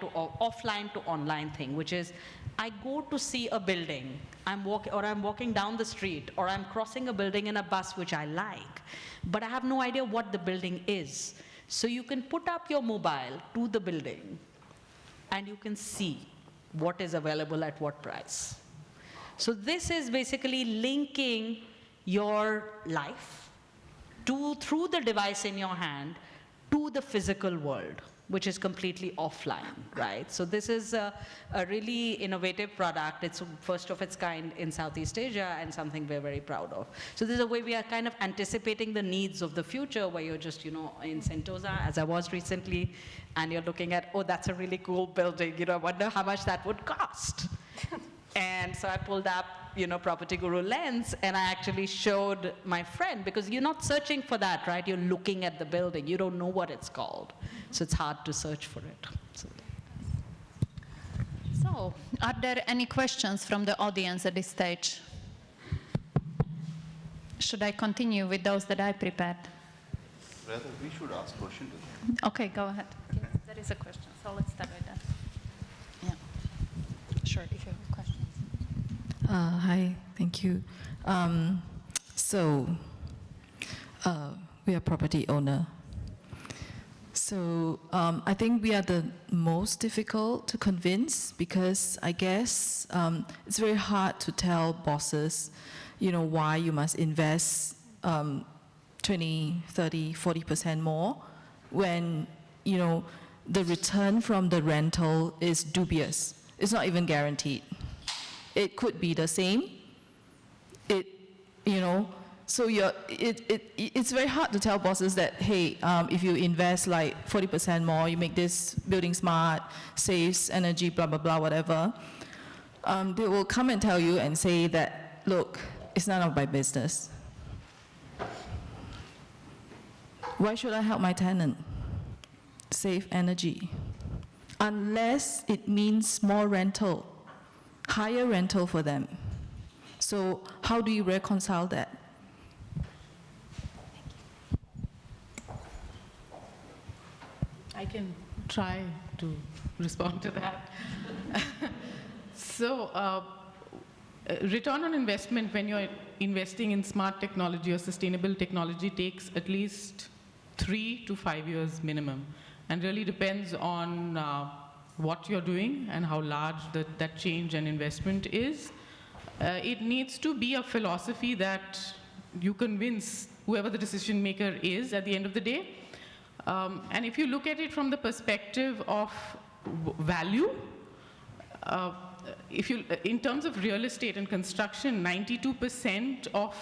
to online thing, which is, I go to see a building, I'm walking down the street, or I'm crossing a building in a bus which I like, but I have no idea what the building is. So you can put up your mobile to the building, and you can see what is available at what price. So this is basically linking your life through the device in your hand to the physical world, which is completely offline, right? So this is a really innovative product. It's first of its kind in Southeast Asia, and something we're very proud of. So this is a way we are kind of anticipating the needs of the future, where you're just, you know, in Sentosa, as I was recently, and you're looking at, oh, that's a really cool building, you know, I wonder how much that would cost. And so I pulled up, you know, Property Guru Lens, and I actually showed my friend, because you're not searching for that, right? You're looking at the building. You don't know what it's called. So it's hard to search for it.
So, are there any questions from the audience at this stage? Should I continue with those that I prepared?
Rather, we should ask questions.
Okay, go ahead.
Yes, there is a question, so let's start with that. Yeah. Sure, if you have questions.
Hi, thank you. We are property owner. So I think we are the most difficult to convince, because I guess it's very hard to tell bosses, you know, why you must invest 20, 30, 40% more when, you know, the return from the rental is dubious. It's not even guaranteed. It could be the same. You know, so it's very hard to tell bosses that, hey, if you invest like 40% more, you make this building smart, saves energy, blah, blah, blah, whatever. They will come and tell you and say that, look, it's none of my business. Why should I help my tenant save energy? Unless it means more rental, higher rental for them. So how do you reconcile that?
I can try to respond to that. So return on investment when you're investing in smart technology or sustainable technology takes at least 3 to 5 years minimum, and really depends on what you're doing and how large that change and investment is. It needs to be a philosophy that you convince whoever the decision maker is at the end of the day. And if you look at it from the perspective of value, in terms of real estate and construction, 92% of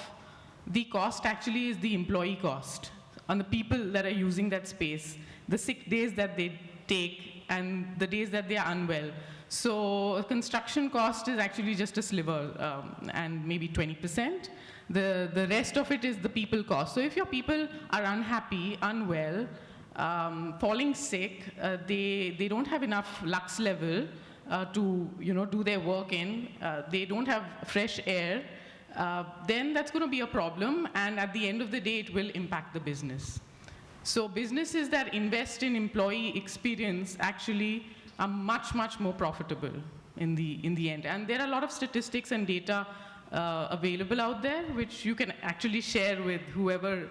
the cost actually is the employee cost on the people that are using that space, the sick days that they take and the days that they are unwell. So construction cost is actually just a sliver, and maybe 20%. The rest of it is the people cost. So if your people are unhappy, unwell, falling sick, they don't have enough lux level to do their work in, they don't have fresh air, then that's going to be a problem, and at the end of the day, it will impact the business. So businesses that invest in employee experience actually are much, much more profitable in the end. And there are a lot of statistics and data available out there, which you can actually share with whoever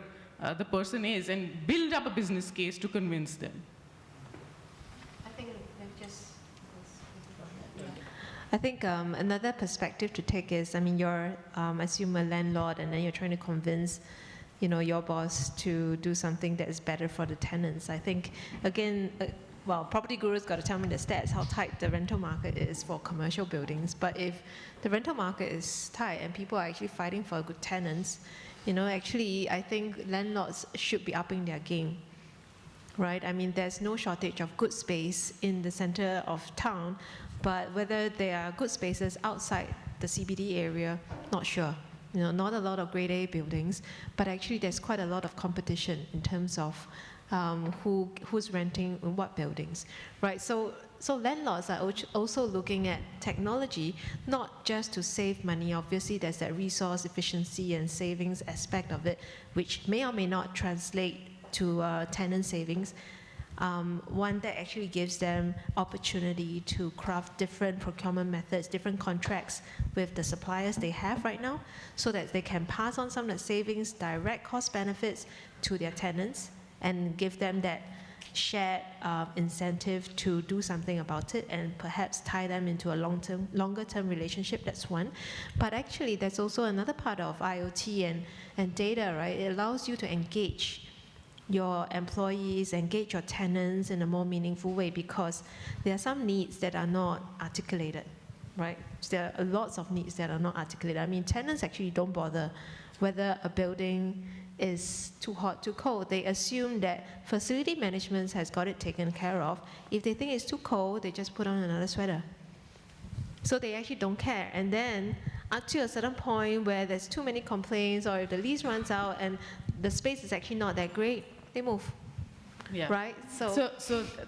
the person is and build up a business case to convince them.
I think another perspective to take is, I mean, you're, assume a landlord, and then you're trying to convince, your boss to do something that is better for the tenants. I think, again, well, Property Guru's got to tell me the stats, how tight the rental market is for commercial buildings. But if the rental market is tight and people are actually fighting for good tenants, actually, I think landlords should be upping their game, right? I mean, there's no shortage of good space in the center of town, but whether there are good spaces outside the CBD area, not sure. Not a lot of grade A buildings, but actually there's quite a lot of competition in terms of who's renting in what buildings, right? So landlords are also looking at technology, not just to save money. Obviously, there's that resource efficiency and savings aspect of it, which may or may not translate to tenant savings. One that actually gives them opportunity to craft different procurement methods, different contracts with the suppliers they have right now, so that they can pass on some of the savings, direct cost benefits to their tenants, and give them that shared incentive to do something about it, and perhaps tie them into a longer-term relationship. That's one. But actually, there's also another part of IoT and data, right? It allows you to engage your employees, engage your tenants in a more meaningful way, because there are some needs that are not articulated, right? There are lots of needs that are not articulated. I mean, tenants actually don't bother whether a building is too hot, too cold. They assume that facility management has got it taken care of. If they think it's too cold, they just put on another sweater. So they actually don't care. And then up to a certain point where there's too many complaints, or if the lease runs out and the space is actually not that great, they move.
Yeah.
Right?
So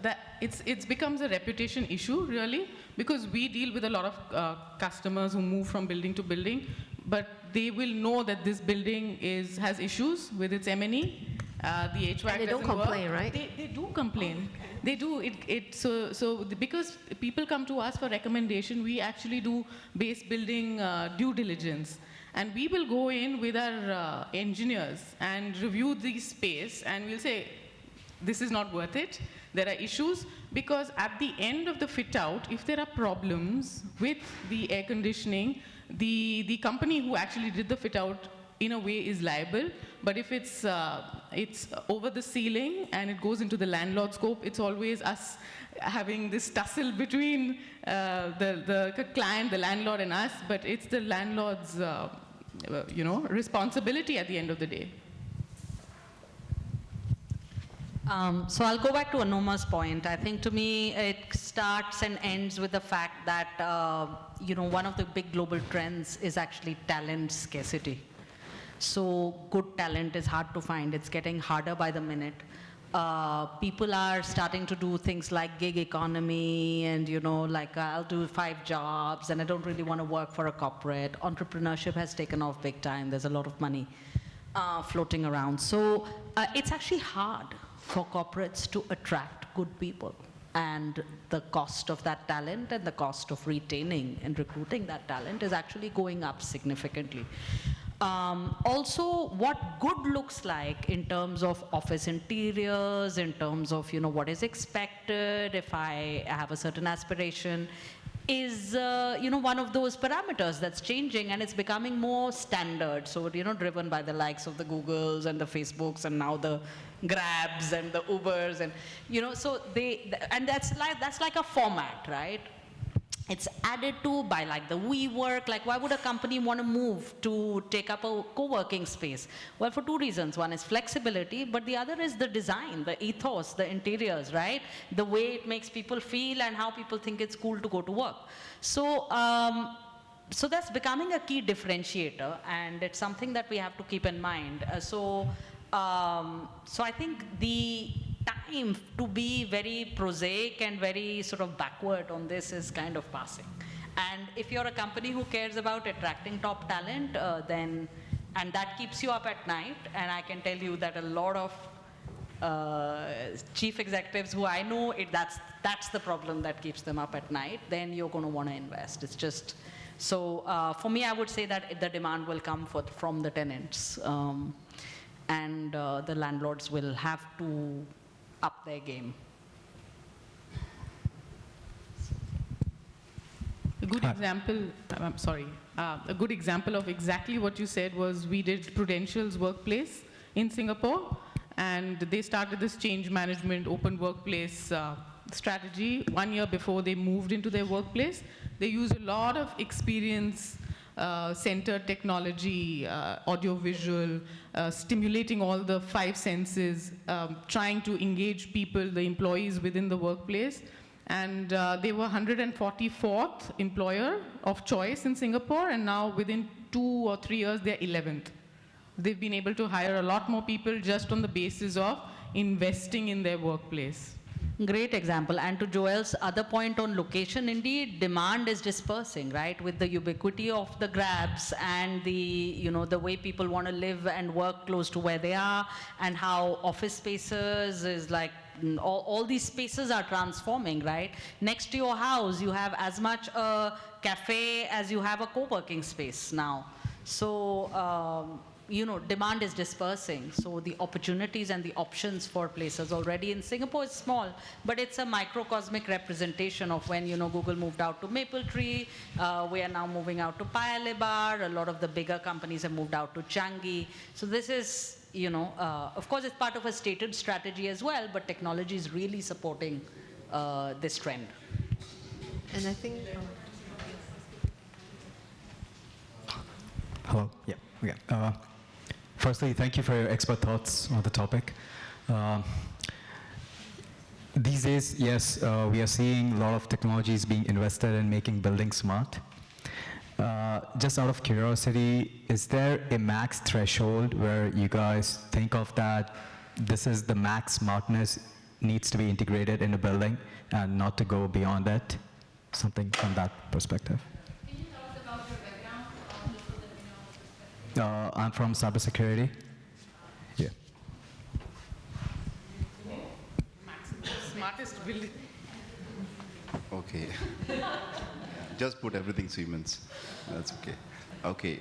that it becomes a reputation issue, really, because we deal with a lot of customers who move from building to building, but they will know that this building has issues with its M&E. The HVAC
and they don't complain,
work.
right?
They do complain. They do. So because people come to us for recommendation, we actually do base building due diligence. And we will go in with our engineers and review the space, and we'll say, this is not worth it. There are issues, because at the end of the fit out, if there are problems with the air conditioning, the company who actually did the fit out in a way is liable. But if it's over the ceiling and it goes into the landlord scope, it's always us having this tussle between the client, the landlord, and us. But it's the landlord's responsibility at the end of the day.
So I'll go back to Anoma's point. I think to me it starts and ends with the fact that one of the big global trends is actually talent scarcity. So good talent is hard to find. It's getting harder by the minute. People are starting to do things like gig economy, and like I'll do 5 jobs and I don't really want to work for a corporate. Entrepreneurship has taken off big time. There's a lot of money floating around. So it's actually hard for corporates to attract good people, and the cost of that talent and the cost of retaining and recruiting that talent is actually going up significantly. Also, what good looks like in terms of office interiors, in terms of what is expected if I have a certain aspiration, is one of those parameters that's changing, and it's becoming more standard. So driven by the likes of the Googles and the Facebooks, and now the Grabs and the Ubers, and so and that's like a format, right? It's added to by like the WeWork. Like, why would a company want to move to take up a co-working space? Well, for 2 reasons. One is flexibility, but the other is the design, the ethos, the interiors, right? The way it makes people feel and how people think it's cool to go to work. So, so that's becoming a key differentiator, and it's something that we have to keep in mind. So I think time to be very prosaic and very sort of backward on this is kind of passing. And if you're a company who cares about attracting top talent, and that keeps you up at night, and I can tell you that a lot of chief executives who I know, that's the problem that keeps them up at night, then you're going to want to invest. It's just, so for me, I would say that the demand will come from the tenants. And the landlords will have to up their game.
A good example, I'm sorry, a good example of exactly what you said was we did Prudential's workplace in Singapore, and they started this change management open workplace strategy 1 year before they moved into their workplace. They used a lot of experience centered technology, audio-visual, stimulating all the 5 senses, trying to engage people, the employees within the workplace. And they were 144th employer of choice in Singapore, and now within 2 or 3 years, they're 11th. They've been able to hire a lot more people just on the basis of investing in their workplace.
Great example. And to Joel's other point on location, indeed, demand is dispersing, right? With the ubiquity of the grabs and the way people want to live and work close to where they are, and how office spaces is like, all these spaces are transforming, right? Next to your house, you have as much a cafe as you have a co-working space now. So, demand is dispersing. So the opportunities and the options for places already in Singapore is small, but it's a microcosmic representation of when, Google moved out to Mapletree. We are now moving out to Paya Lebar. A lot of the bigger companies have moved out to Changi. So this is, of course, it's part of a stated strategy as well, but technology is really supporting this trend.
And I think...
Hello. Yeah. Okay. Firstly, thank you for your expert thoughts on the topic. These days, yes, we are seeing a lot of technologies being invested in making buildings smart. Just out of curiosity, is there a max threshold where you guys think of that this is the max smartness needs to be integrated in a building and not to go beyond that? Something from that perspective. I'm from cybersecurity. Yeah.
Smartest building.
Okay. Just put everything Siemens. That's okay. Okay.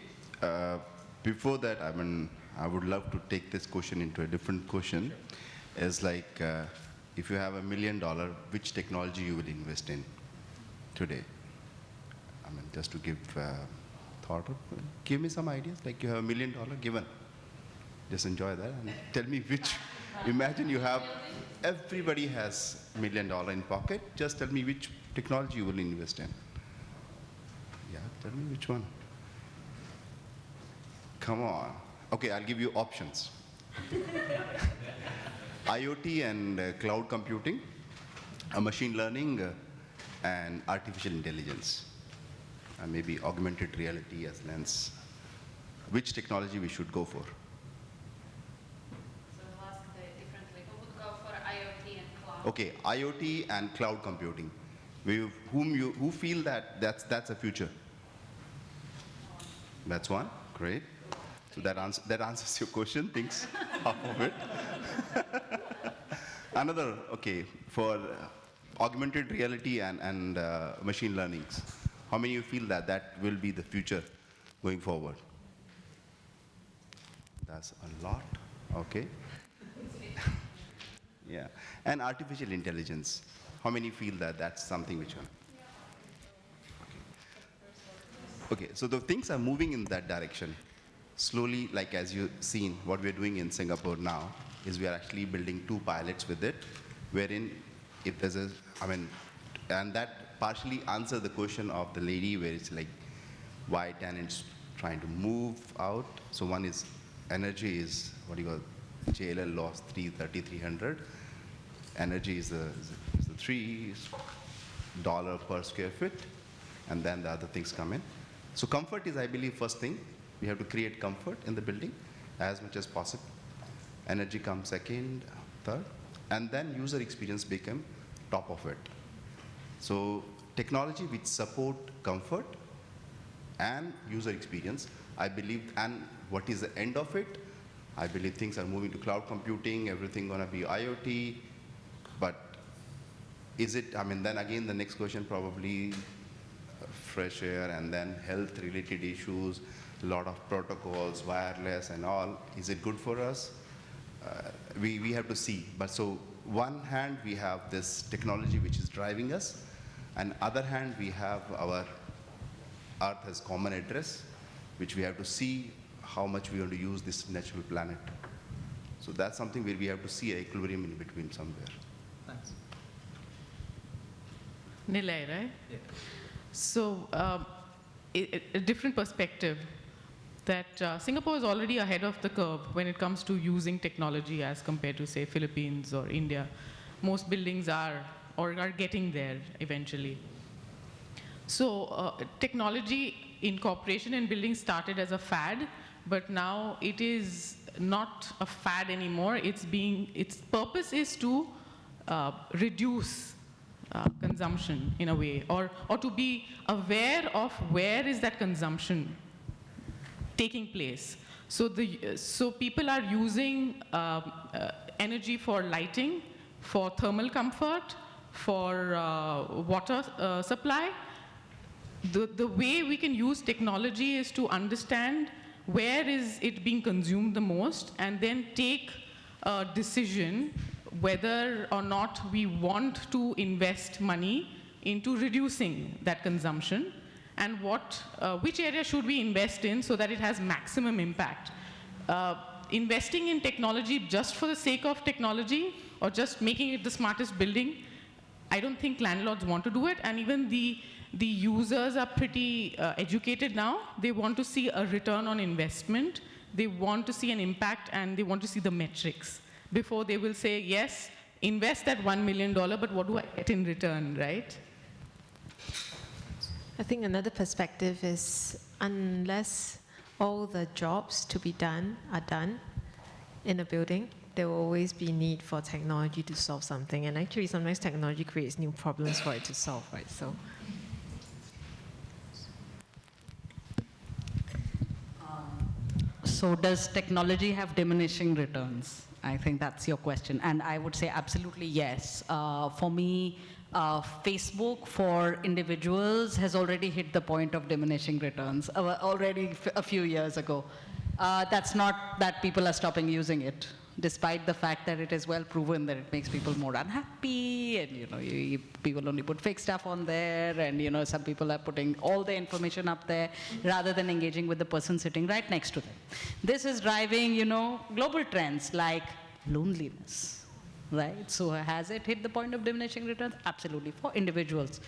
Before that, I would love to take this question into a different question. It's like, if you have $1 million, which technology you will invest in today? Just to give thought, give me some ideas. Like you have $1 million given. Just enjoy that and tell me which. Imagine you have, everybody has $1 million in pocket. Just tell me which technology you will invest in. Yeah, tell me which one. Come on. Okay, I'll give you options. IoT and cloud computing, machine learning, and artificial intelligence. And maybe augmented reality as lens. Which technology we should go for?
So I'll ask differently. Who would go for IoT and cloud?
Okay, IoT and cloud computing. Who feel that that's a future? That's one. Great. So that answers your question. Thanks. Half of it. Another. Okay, for augmented reality and machine learnings. How many of you feel that will be the future going forward? That's a lot. Okay. Yeah. And artificial intelligence. How many feel that that's something which one? Okay, so the things are moving in that direction. Slowly, like as you've seen, what we're doing in Singapore now is we are actually building 2 pilots with it, wherein if there's and that partially answer the question of the lady where it's like, why tenants trying to move out. So one is energy is, JLL lost 300. Energy is the $3 per square foot, and then the other things come in. So comfort is, I believe, first thing. We have to create comfort in the building as much as possible. Energy comes second, third. and then user experience became top of it. So technology which support comfort and user experience, I believe, and what is the end of it? I believe things are moving to cloud computing, everything gonna be IoT, but is it, I mean, then again, the next question probably fresh air and then health related issues, a lot of protocols, wireless and all. Is it good for us? We have to see. But so one hand, we have this technology which is driving us, and other hand, we have our Earth as common address, which we have to see how much we want to use this natural planet. So that's something where we have to see an equilibrium in between somewhere.
Thanks. Nilay, right? Yeah. So a different perspective that Singapore is already ahead of the curve when it comes to using technology as compared to, say, Philippines or India. Most buildings are getting there eventually. So technology incorporation in buildings started as a fad, but now it is not a fad anymore. Its purpose is to reduce consumption in a way, or to be aware of where is that consumption taking place. So people are using energy for lighting, for thermal comfort, for water supply. The way we can use technology is to understand where is it being consumed the most, and then take a decision whether or not we want to invest money into reducing that consumption, and which area should we invest in so that it has maximum impact. Investing in technology just for the sake of technology, or just making it the smartest building, I don't think landlords want to do it, and even the users are pretty educated now. They want to see a return on investment, they want to see an impact, and they want to see the metrics before they will say, yes, invest that $1 million, but what do I get in return, right?
I think another perspective is, unless all the jobs to be done are done in a building, there will always be need for technology to solve something. And actually, sometimes technology creates new problems for it to solve, right?
So does technology have diminishing returns? I think that's your question. And I would say absolutely yes. For me, Facebook for individuals has already hit the point of diminishing returns already a few years ago. That's not that people are stopping using it, despite the fact that it is well proven that it makes people more unhappy, and people only put fake stuff on there, and some people are putting all the information up there rather than engaging with the person sitting right next to them. This is driving global trends like loneliness, right? So has it hit the point of diminishing returns? Absolutely, for individuals.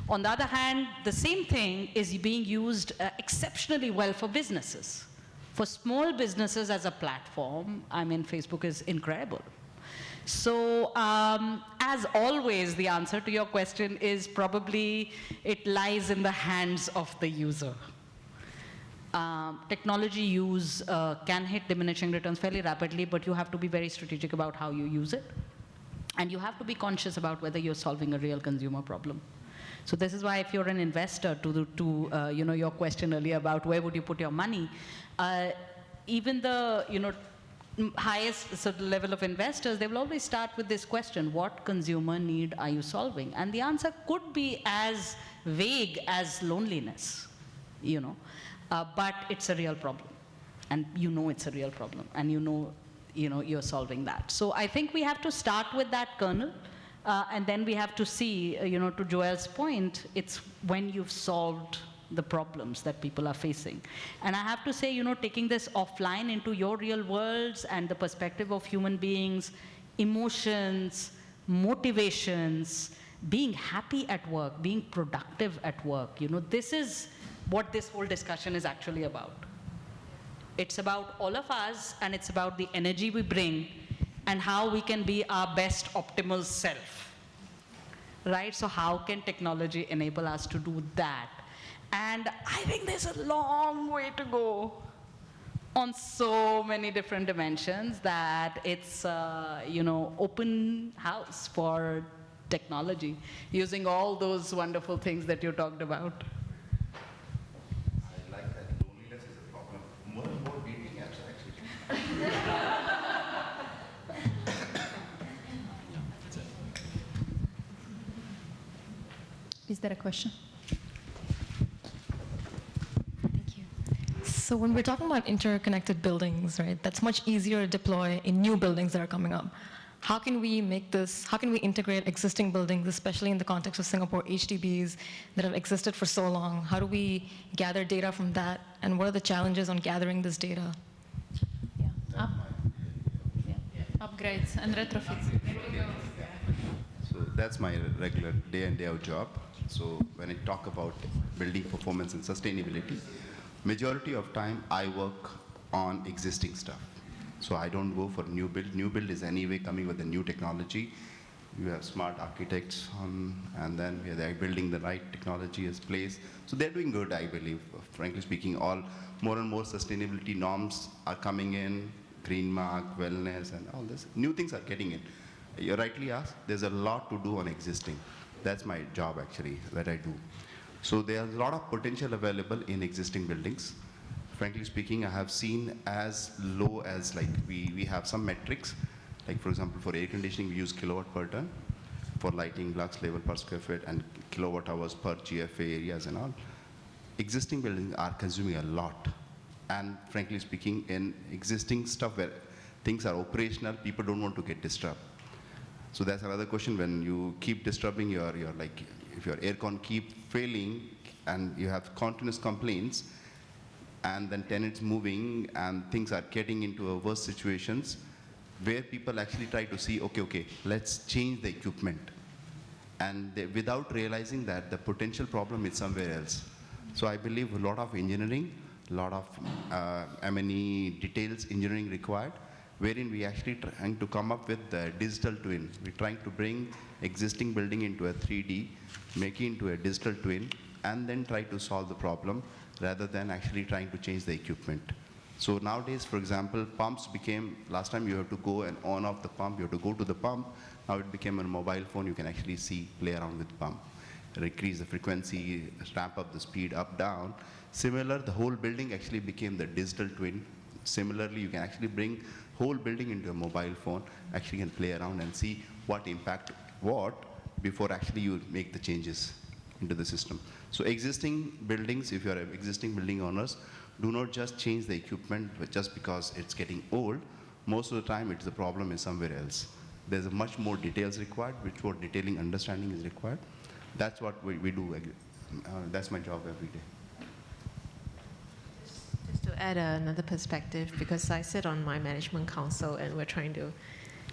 On the other hand, the same thing is being used exceptionally well for businesses. For small businesses as a platform, I mean, Facebook is incredible. So as always, the answer to your question is probably it lies in the hands of the user. Technology use can hit diminishing returns fairly rapidly, but you have to be very strategic about how you use it. And you have to be conscious about whether you're solving a real consumer problem. So this is why, if you're an investor, to your question earlier about where would you put your money, even the highest sort of level of investors, they will always start with this question: what consumer need are you solving? And the answer could be as vague as loneliness, but it's a real problem, and it's a real problem, and you're solving that. So I think we have to start with that kernel. And then we have to see, to Joel's point, it's when you've solved the problems that people are facing. And I have to say, taking this offline into your real worlds and the perspective of human beings, emotions, motivations, being happy at work, being productive at work, this is what this whole discussion is actually about. It's about all of us, and it's about the energy we bring and how we can be our best optimal self, right? So how can technology enable us to do that? And I think there's a long way to go on so many different dimensions that it's, open house for technology, using all those wonderful things that you talked about.
I like that loneliness is a problem. More and more dating apps, actually.
Is there a question? Thank you. So when we're talking about interconnected buildings, right, that's much easier to deploy in new buildings that are coming up. How can we integrate existing buildings, especially in the context of Singapore HDBs that have existed for so long? How do we gather data from that? And what are the challenges on gathering this data?
Upgrades and retrofits.
So that's my regular day in, day out job. So when I talk about building performance and sustainability, majority of time I work on existing stuff. So I don't go for new build. New build is anyway coming with a new technology. You have smart architects and then they're building the right technology as place. So they're doing good, I believe. Frankly speaking, more and more sustainability norms are coming in, green mark, wellness, and all this. New things are getting in. You rightly asked, there's a lot to do on existing. That's my job actually, that I do. So there's a lot of potential available in existing buildings. Frankly speaking, I have seen as low as we have some metrics, like for example, for air conditioning, we use kilowatt per ton, for lighting, lux level per square foot, and kilowatt hours per GFA areas and all. Existing buildings are consuming a lot. And frankly speaking, in existing stuff where things are operational, people don't want to get disturbed. So that's another question. When you keep disturbing if your aircon keep failing and you have continuous complaints, and then tenants moving and things are getting into a worse situations where people actually try to see, okay, let's change the equipment. And without realizing that the potential problem is somewhere else. So I believe a lot of engineering, a lot of M&E details engineering required, wherein we actually trying to come up with the digital twin. We're trying to bring existing building into a 3D, make it into a digital twin, and then try to solve the problem rather than actually trying to change the equipment. So nowadays, for example, pumps became, last time you have to go and on off the pump, you have to go to the pump. Now it became a mobile phone, you can actually play around with the pump. Increase the frequency, ramp up the speed, up, down. Similar, the whole building actually became the digital twin. Similarly, you can actually bring whole building into a mobile phone, actually can play around and see what impact what before actually you make the changes into the system. So existing buildings, if you are existing building owners, do not just change the equipment just because it's getting old. Most of the time, the problem is somewhere else. There's a much more details required, which more detailing understanding is required. That's what we do. That's my job every day.
Just to add another perspective, because I sit on my management council and we're trying to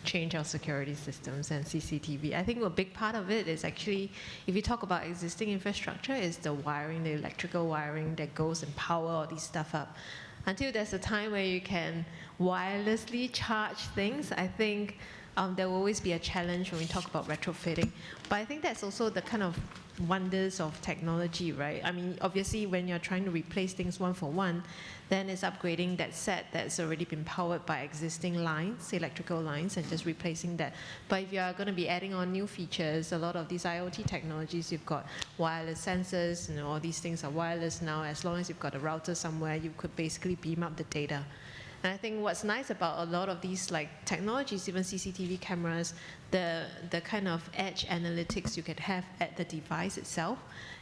change our security systems and CCTV. I think a big part of it is actually, if you talk about existing infrastructure, is the wiring, the electrical wiring that goes and power all these stuff up. Until there's a time where you can wirelessly charge things, I think there will always be a challenge when we talk about retrofitting. But I think that's also the kind of wonders of technology, right? I mean, obviously, when you're trying to replace things one for one, then it's upgrading that set that's already been powered by existing lines, electrical lines, and just replacing that. But if you are going to be adding on new features, a lot of these IoT technologies, you've got wireless sensors, all these things are wireless now. As long as you've got a router somewhere, you could basically beam up the data. And I think what's nice about a lot of these technologies, even CCTV cameras, the kind of edge analytics you can have at the device itself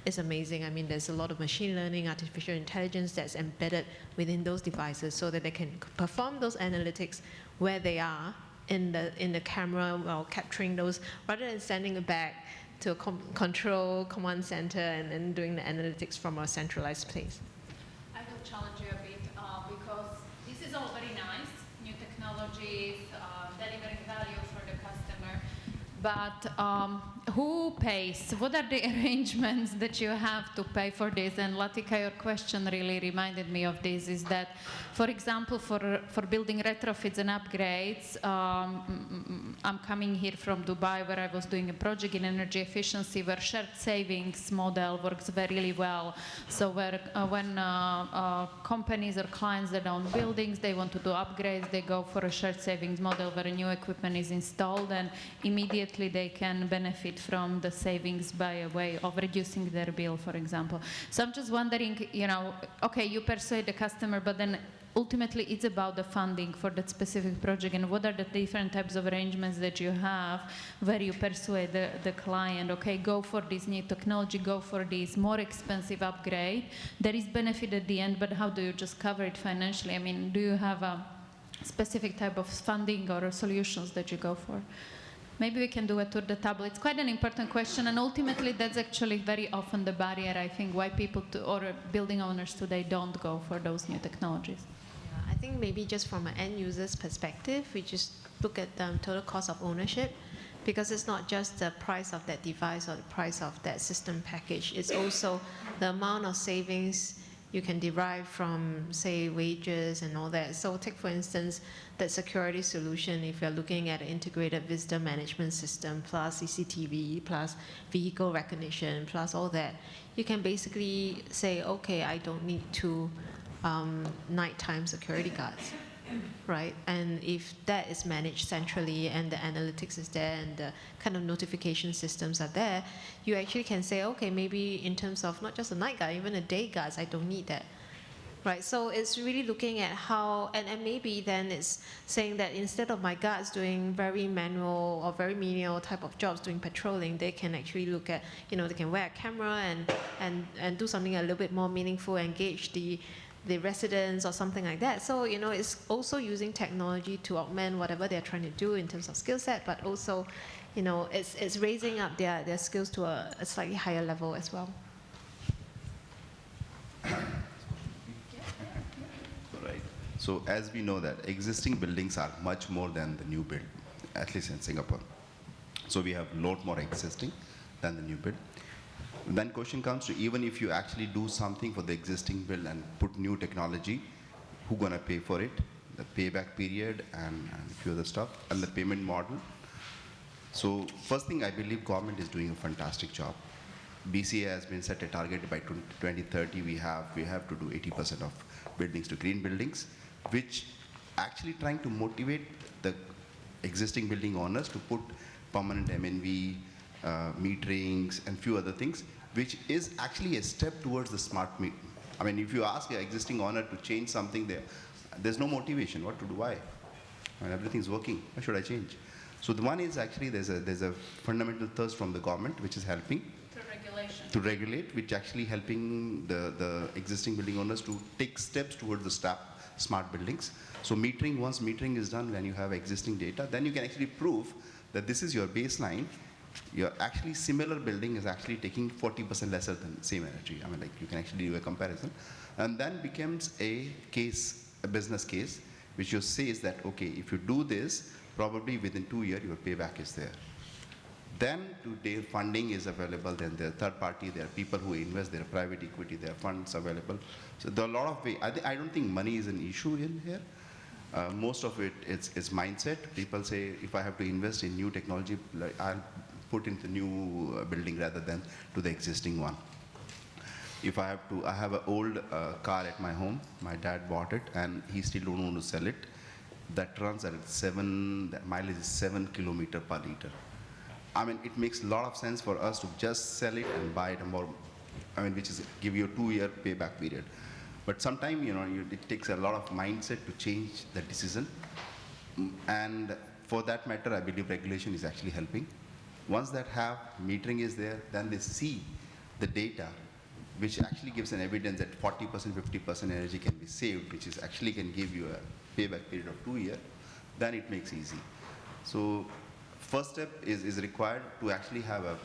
is amazing. I mean, there's a lot of machine learning, artificial intelligence that's embedded within those devices so that they can perform those analytics where they are in the camera while capturing those, rather than sending it back to a control command center and then doing the analytics from a centralized place.
I will challenge you a bit because this is all very nice, new technologies, delivering value for the customer, but who pays? What are the arrangements that you have to pay for this? And Latika, your question really reminded me of this, is that, for example, for building retrofits and upgrades, I'm coming here from Dubai, where I was doing a project in energy efficiency, where shared savings model works very well. So where when companies or clients that own buildings, they want to do upgrades, they go for a shared savings model where a new equipment is installed, and immediately they can benefit from the savings by a way of reducing their bill, for example. So I'm just wondering, you know, okay, you persuade the customer, but then ultimately it's about the funding for that specific project, and what are the different types of arrangements that you have where you persuade the client, okay, go for this new technology, go for this more expensive upgrade. There is benefit at the end, but how do you just cover it financially? I mean, do you have a specific type of funding or solutions that you go for? Maybe we can do a tour de table. It's quite an important question, and ultimately that's actually very often the barrier, I think, why people or building owners today don't go for those new technologies.
Yeah, I think maybe just from an end user's perspective, we just look at the total cost of ownership, because it's not just the price of that device or the price of that system package. It's also the amount of savings you can derive from, say, wages and all that. So take, for instance, that security solution, if you're looking at an integrated visitor management system, plus CCTV, plus vehicle recognition, plus all that, you can basically say, okay, I don't need two nighttime security guards, right? And if that is managed centrally and the analytics is there and the kind of notification systems are there, you actually can say, okay, maybe in terms of not just a night guard, even a day guards, I don't need that. Right, so it's really looking at how, and maybe then it's saying that instead of my guards doing very manual or very menial type of jobs doing patrolling, they can actually look at, you know, they can wear a camera and do something a little bit more meaningful, engage the residents or something like that. So, you know, it's also using technology to augment whatever they're trying to do in terms of skill set, but also, you know, it's raising up their skills to a slightly higher level as well.
So as we know that existing buildings are much more than the new build, at least in Singapore. So we have a lot more existing than the new build. Then question comes to, even if you actually do something for the existing build and put new technology, who gonna pay for it? The payback period and a few other stuff, and the payment model. So first thing, I believe government is doing a fantastic job. BCA has been set a target by 2030, we have to do 80% of buildings to green buildings, which actually trying to motivate the existing building owners to put permanent MNV, meterings, and few other things, which is actually a step towards the smart meter. I mean, if you ask an existing owner to change something there's no motivation. What to do? Why? I mean, everything's working. Why should I change? So the one is actually there's a fundamental thirst from the government, which is helping to regulate, which actually helping the existing building owners to take steps towards the smart buildings. So metering, once metering is done, when you have existing data, then you can actually prove that this is your baseline. Your actually similar building is actually taking 40% lesser than same energy. I mean, like, you can actually do a comparison. And then becomes a case, a business case, which you say is that, okay, if you do this, probably within 2 years, your payback is there. Then today funding is available, then there are third party, there are people who invest, there are private equity, there are funds available. So there are a lot of ways. I don't think money is an issue in here. Most of it is mindset. People say, if I have to invest in new technology, I'll put into new building rather than to the existing one. If I have an old car at my home, my dad bought it and he still don't want to sell it. That runs at that mileage is 7 kilometers per liter. I mean, it makes a lot of sense for us to just sell it and buy it more, I mean, which is give you a 2-year payback period. But sometimes, you know, it takes a lot of mindset to change the decision. And for that matter, I believe regulation is actually helping. Once that metering is there, then they see the data, which actually gives an evidence that 40%, 50% energy can be saved, which is actually can give you a payback period of 2 years, then it makes easy. So first step is required to actually have a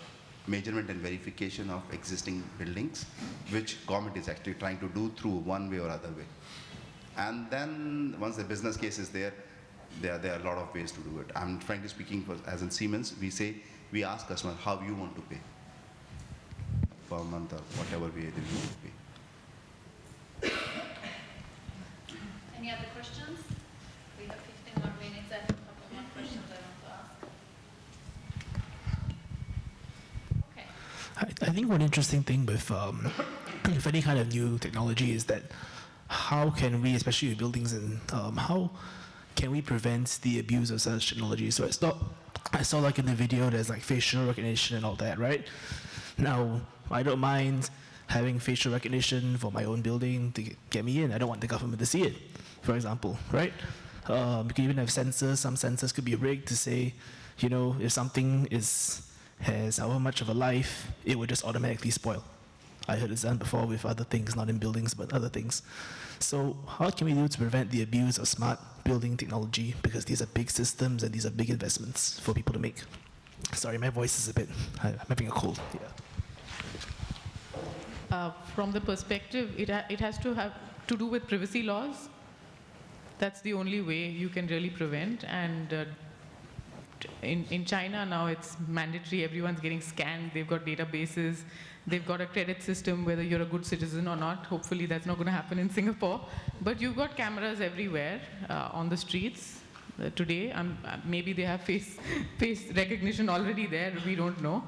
measurement and verification of existing buildings, which government is actually trying to do through one way or other way. And then once the business case is there, there are a lot of ways to do it. I'm frankly speaking, as in Siemens, we ask customers how you want to pay per month or whatever way they want to pay.
Any other questions? We have 15 more minutes. I have a couple more questions I want to ask.
I think one interesting thing with any kind of new technology is that how can we, especially with buildings, and how can we prevent the abuse of such technology? So it's not, I saw like in the video, there's like facial recognition and all that, right? Now, I don't mind having facial recognition for my own building to get me in. I don't want the government to see it, for example, right? You can even have sensors. Some sensors could be rigged to say, you know, if something has however much of a life, it would just automatically spoil. I heard it's done before with other things, not in buildings, but other things. So how can we do to prevent the abuse of smart building technology? Because these are big systems and these are big investments for people to make. Sorry, my voice is a bit, I'm having a cold. Yeah.
From the perspective, it has to have to do with privacy laws. That's the only way you can really prevent. And in China now it's mandatory, everyone's getting scanned, they've got databases, they've got a credit system whether you're a good citizen or not. Hopefully that's not going to happen in Singapore. But you've got cameras everywhere on the streets today. Maybe they have face recognition already there, we don't know.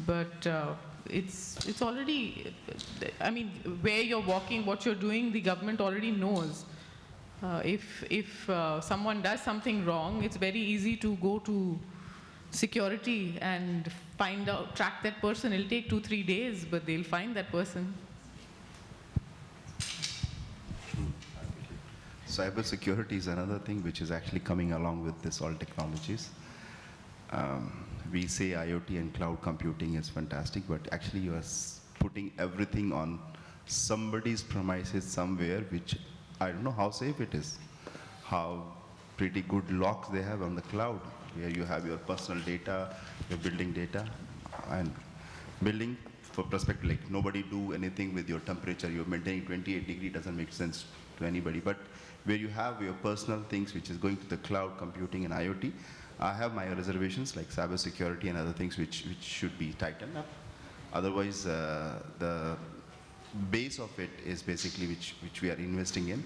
But it's already, I mean, where you're walking, what you're doing, the government already knows. If someone does something wrong, it's very easy to go to security and track that person. It'll take 2-3 days, but they'll find that person.
Cyber security is another thing which is actually coming along with this all technologies. We say IoT and cloud computing is fantastic, but actually you are putting everything on somebody's premises somewhere, which I don't know how safe it is, how pretty good locks they have on the cloud, where you have your personal data, your building data, and building for perspective, like nobody do anything with your temperature, you're maintaining 28 degrees, doesn't make sense to anybody. But where you have your personal things, which is going to the cloud computing and IoT, I have my reservations, like cyber security and other things which should be tightened up. Otherwise, the base of it is basically which we are investing in,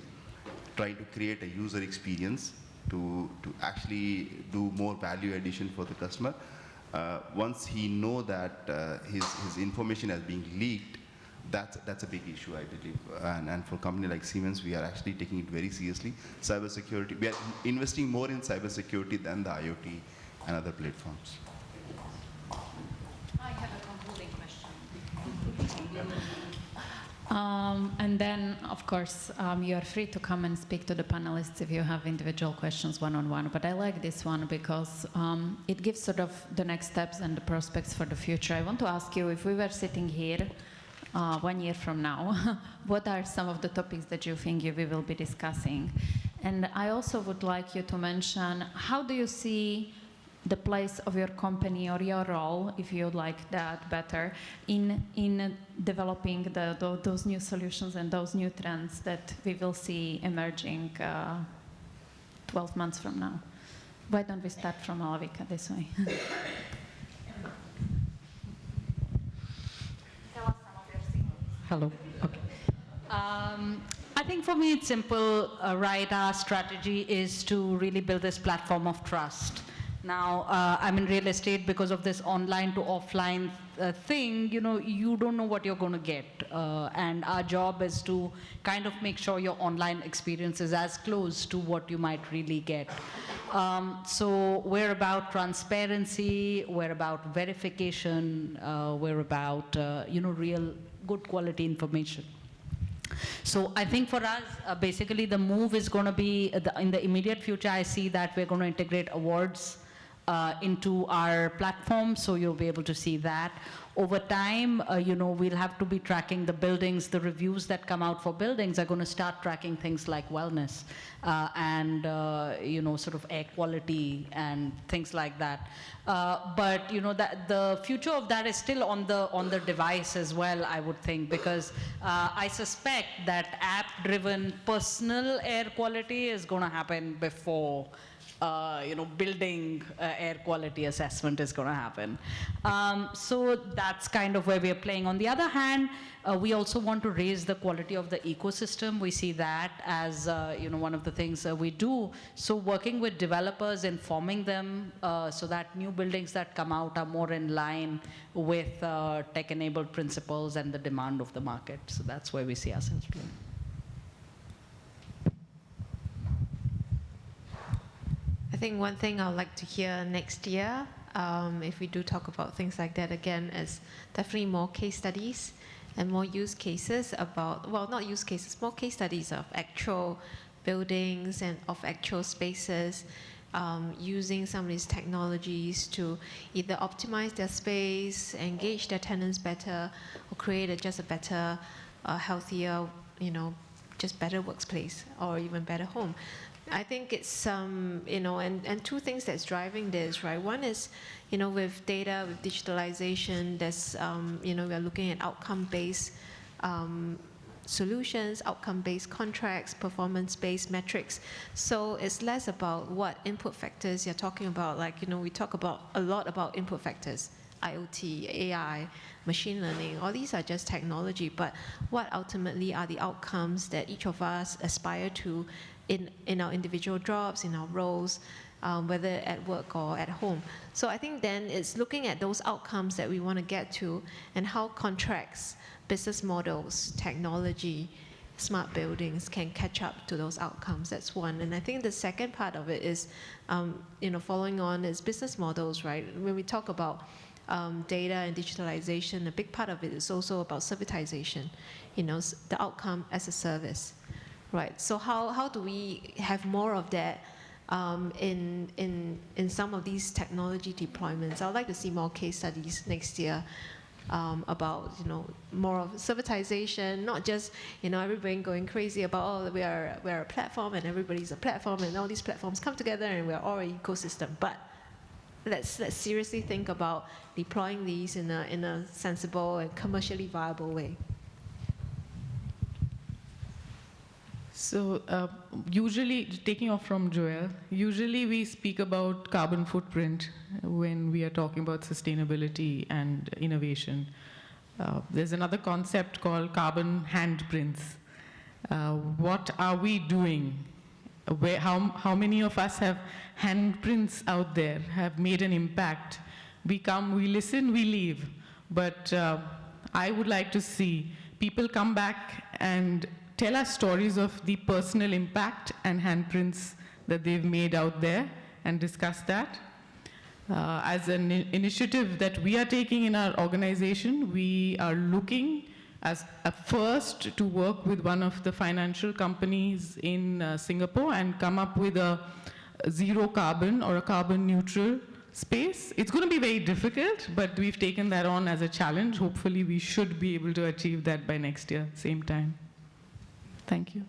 trying to create a user experience to actually do more value addition for the customer. Once he know that his information has been leaked, that's a big issue, I believe. And for a company like Siemens, we are actually taking it very seriously. Cybersecurity, we are investing more in cybersecurity than the IoT and other platforms.
I have a concluding question.
And then, of course, you are free to come and speak to the panelists if you have individual questions one-on-one. But I like this one because it gives sort of the next steps and the prospects for the future. I want to ask you, if we were sitting here 1 year from now, what are some of the topics that you think we will be discussing? And I also would like you to mention, how do you see the place of your company or your role, if you like that better, in developing those new solutions and those new trends that we will see emerging 12 months from now? Why don't we start from Alavika this way?
Tell us some of your secrets.
Hello. Okay. I think for me it's simple, right? Our strategy is to really build this platform of trust. Now, I'm in real estate because of this online to offline thing, you know, you don't know what you're going to get. And our job is to kind of make sure your online experience is as close to what you might really get. So we're about transparency, we're about verification, we're about, you know, real good quality information. So I think for us, basically the move is going to be, in the immediate future, I see that we're going to integrate awards into our platform, so you'll be able to see that. Over time, you know, we'll have to be tracking the buildings. The reviews that come out for buildings are going to start tracking things like wellness and, you know, sort of air quality and things like that. But, you know, that the future of that is still on the device as well, I would think, because I suspect that app-driven personal air quality is going to happen before building air quality assessment is going to happen. So that's kind of where we are playing. On the other hand, we also want to raise the quality of the ecosystem. We see that as one of the things we do. So working with developers, informing them so that new buildings that come out are more in line with tech-enabled principles and the demand of the market. So that's where we see ourselves playing.
I think one thing I'd like to hear next year, if we do talk about things like that again, is definitely more case studies and more use cases about, well, not use cases, more case studies of actual buildings and of actual spaces, using some of these technologies to either optimize their space, engage their tenants better, or create just a better, healthier, just better workplace or even better home. I think it's, and two things that's driving this, right? One is, with data, with digitalization, there's, we're looking at outcome-based solutions, outcome-based contracts, performance-based metrics. So it's less about what input factors you're talking about. Like, we talk a lot about input factors, IoT, AI, machine learning, all these are just technology, but what ultimately are the outcomes that each of us aspire to in our individual jobs, in our roles, whether at work or at home. So I think then it's looking at those outcomes that we want to get to and how contracts, business models, technology, smart buildings can catch up to those outcomes. That's one. And I think the second part of it is, following on is business models, right? When we talk about data and digitalization, a big part of it is also about servitization, the outcome as a service. Right. So how do we have more of that in some of these technology deployments? I would like to see more case studies next year about more of servitization, not just everybody going crazy about we're a platform and everybody's a platform and all these platforms come together and we're all an ecosystem. But let's seriously think about deploying these in a sensible and commercially viable way.
So usually, taking off from Joel, usually we speak about carbon footprint when we are talking about sustainability and innovation. There's another concept called carbon handprints. What are we doing? How many of us have handprints out there, have made an impact? We come, we listen, we leave. But I would like to see people come back and tell us stories of the personal impact and handprints that they've made out there and discuss that. As an initiative that we are taking in our organization, we are looking as a first to work with one of the financial companies in Singapore and come up with a zero carbon or a carbon neutral space. It's going to be very difficult, but we've taken that on as a challenge. Hopefully we should be able to achieve that by next year, same time. Thank you.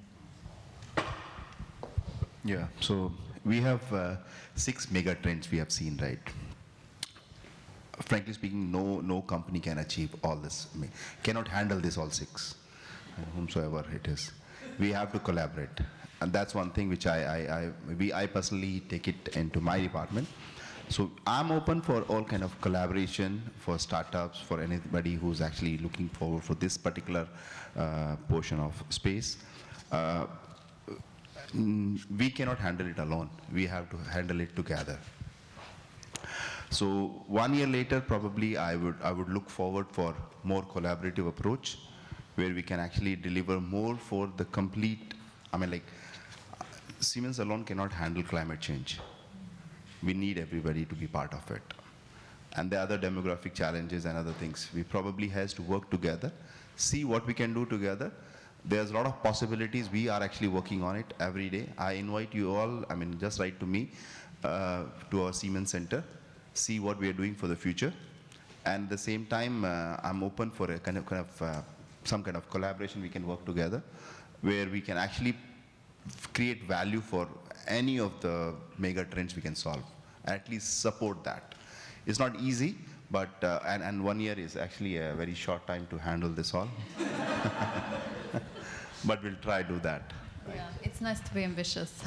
Yeah, so we have 6 mega trends we have seen, right? Frankly speaking, no company can achieve all this, cannot handle this all 6, whomsoever it is. We have to collaborate. And that's one thing which I personally take it into my department. So I'm open for all kind of collaboration for startups, for anybody who's actually looking forward for this particular portion of space. We cannot handle it alone. We have to handle it together. So 1 year later, probably I would look forward for more collaborative approach, where we can actually deliver more for the complete. Siemens alone cannot handle climate change. We need everybody to be part of it. And the other demographic challenges and other things, we probably has to work together, see what we can do together. There's a lot of possibilities. We are actually working on it every day. I invite you all, just write to me, to our Siemens Center, see what we are doing for the future. And at the same time, I'm open for a some kind of collaboration. We can work together, where we can actually create value for any of the mega trends we can solve, at least support that. It's not easy, but, and 1 year is actually a very short time to handle this all. But we'll try to do that.
Yeah, it's nice to be ambitious.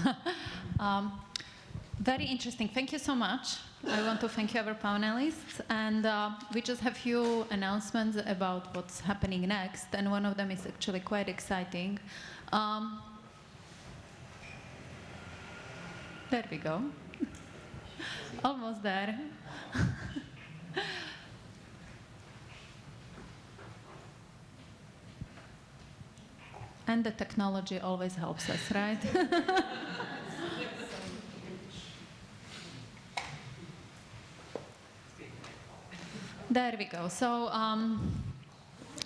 Very interesting. Thank you so much. I want to thank you, our panelists. And we just have few announcements about what's happening next. And one of them is actually quite exciting. There we go. Almost there. And the technology always helps us, right? There we go. So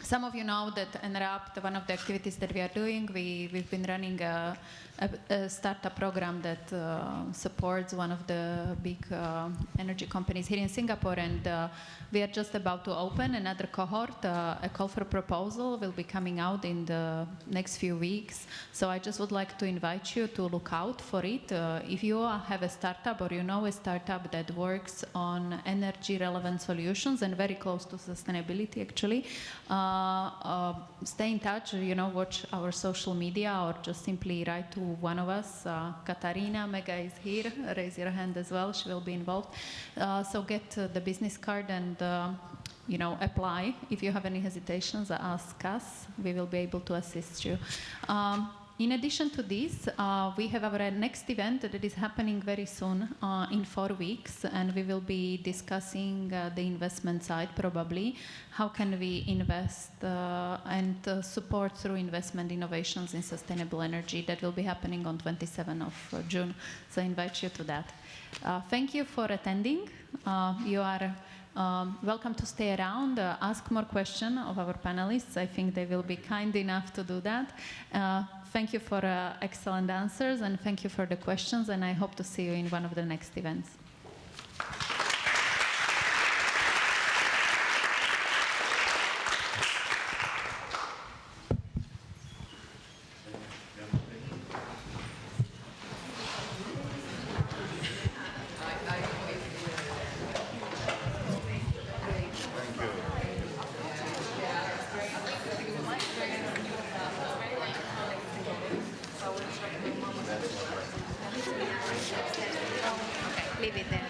some of you know that EnRupt, one of the activities that we are doing, we've been running a startup program that supports one of the big energy companies here in Singapore, and we are just about to open another cohort. A call for proposal will be coming out in the next few weeks. So I just would like to invite you to look out for it. If you have a startup or you know a startup that works on energy relevant solutions and very close to sustainability actually, stay in touch, watch our social media or just simply write to one of us. Katarina Mega is here. Raise your hand as well. She will be involved. So get the business card and apply. If you have any hesitations, ask us. We will be able to assist you. In addition to this, we have our next event that is happening very soon, in 4 weeks, and we will be discussing the investment side probably. How can we invest and support through investment innovations in sustainable energy? That will be happening on 27th of June, so I invite you to that. Thank you for attending. You are welcome to stay around, ask more questions of our panelists. I think they will be kind enough to do that. Thank you for excellent answers, and thank you for the questions, and I hope to see you in one of the next events.
Leave it there.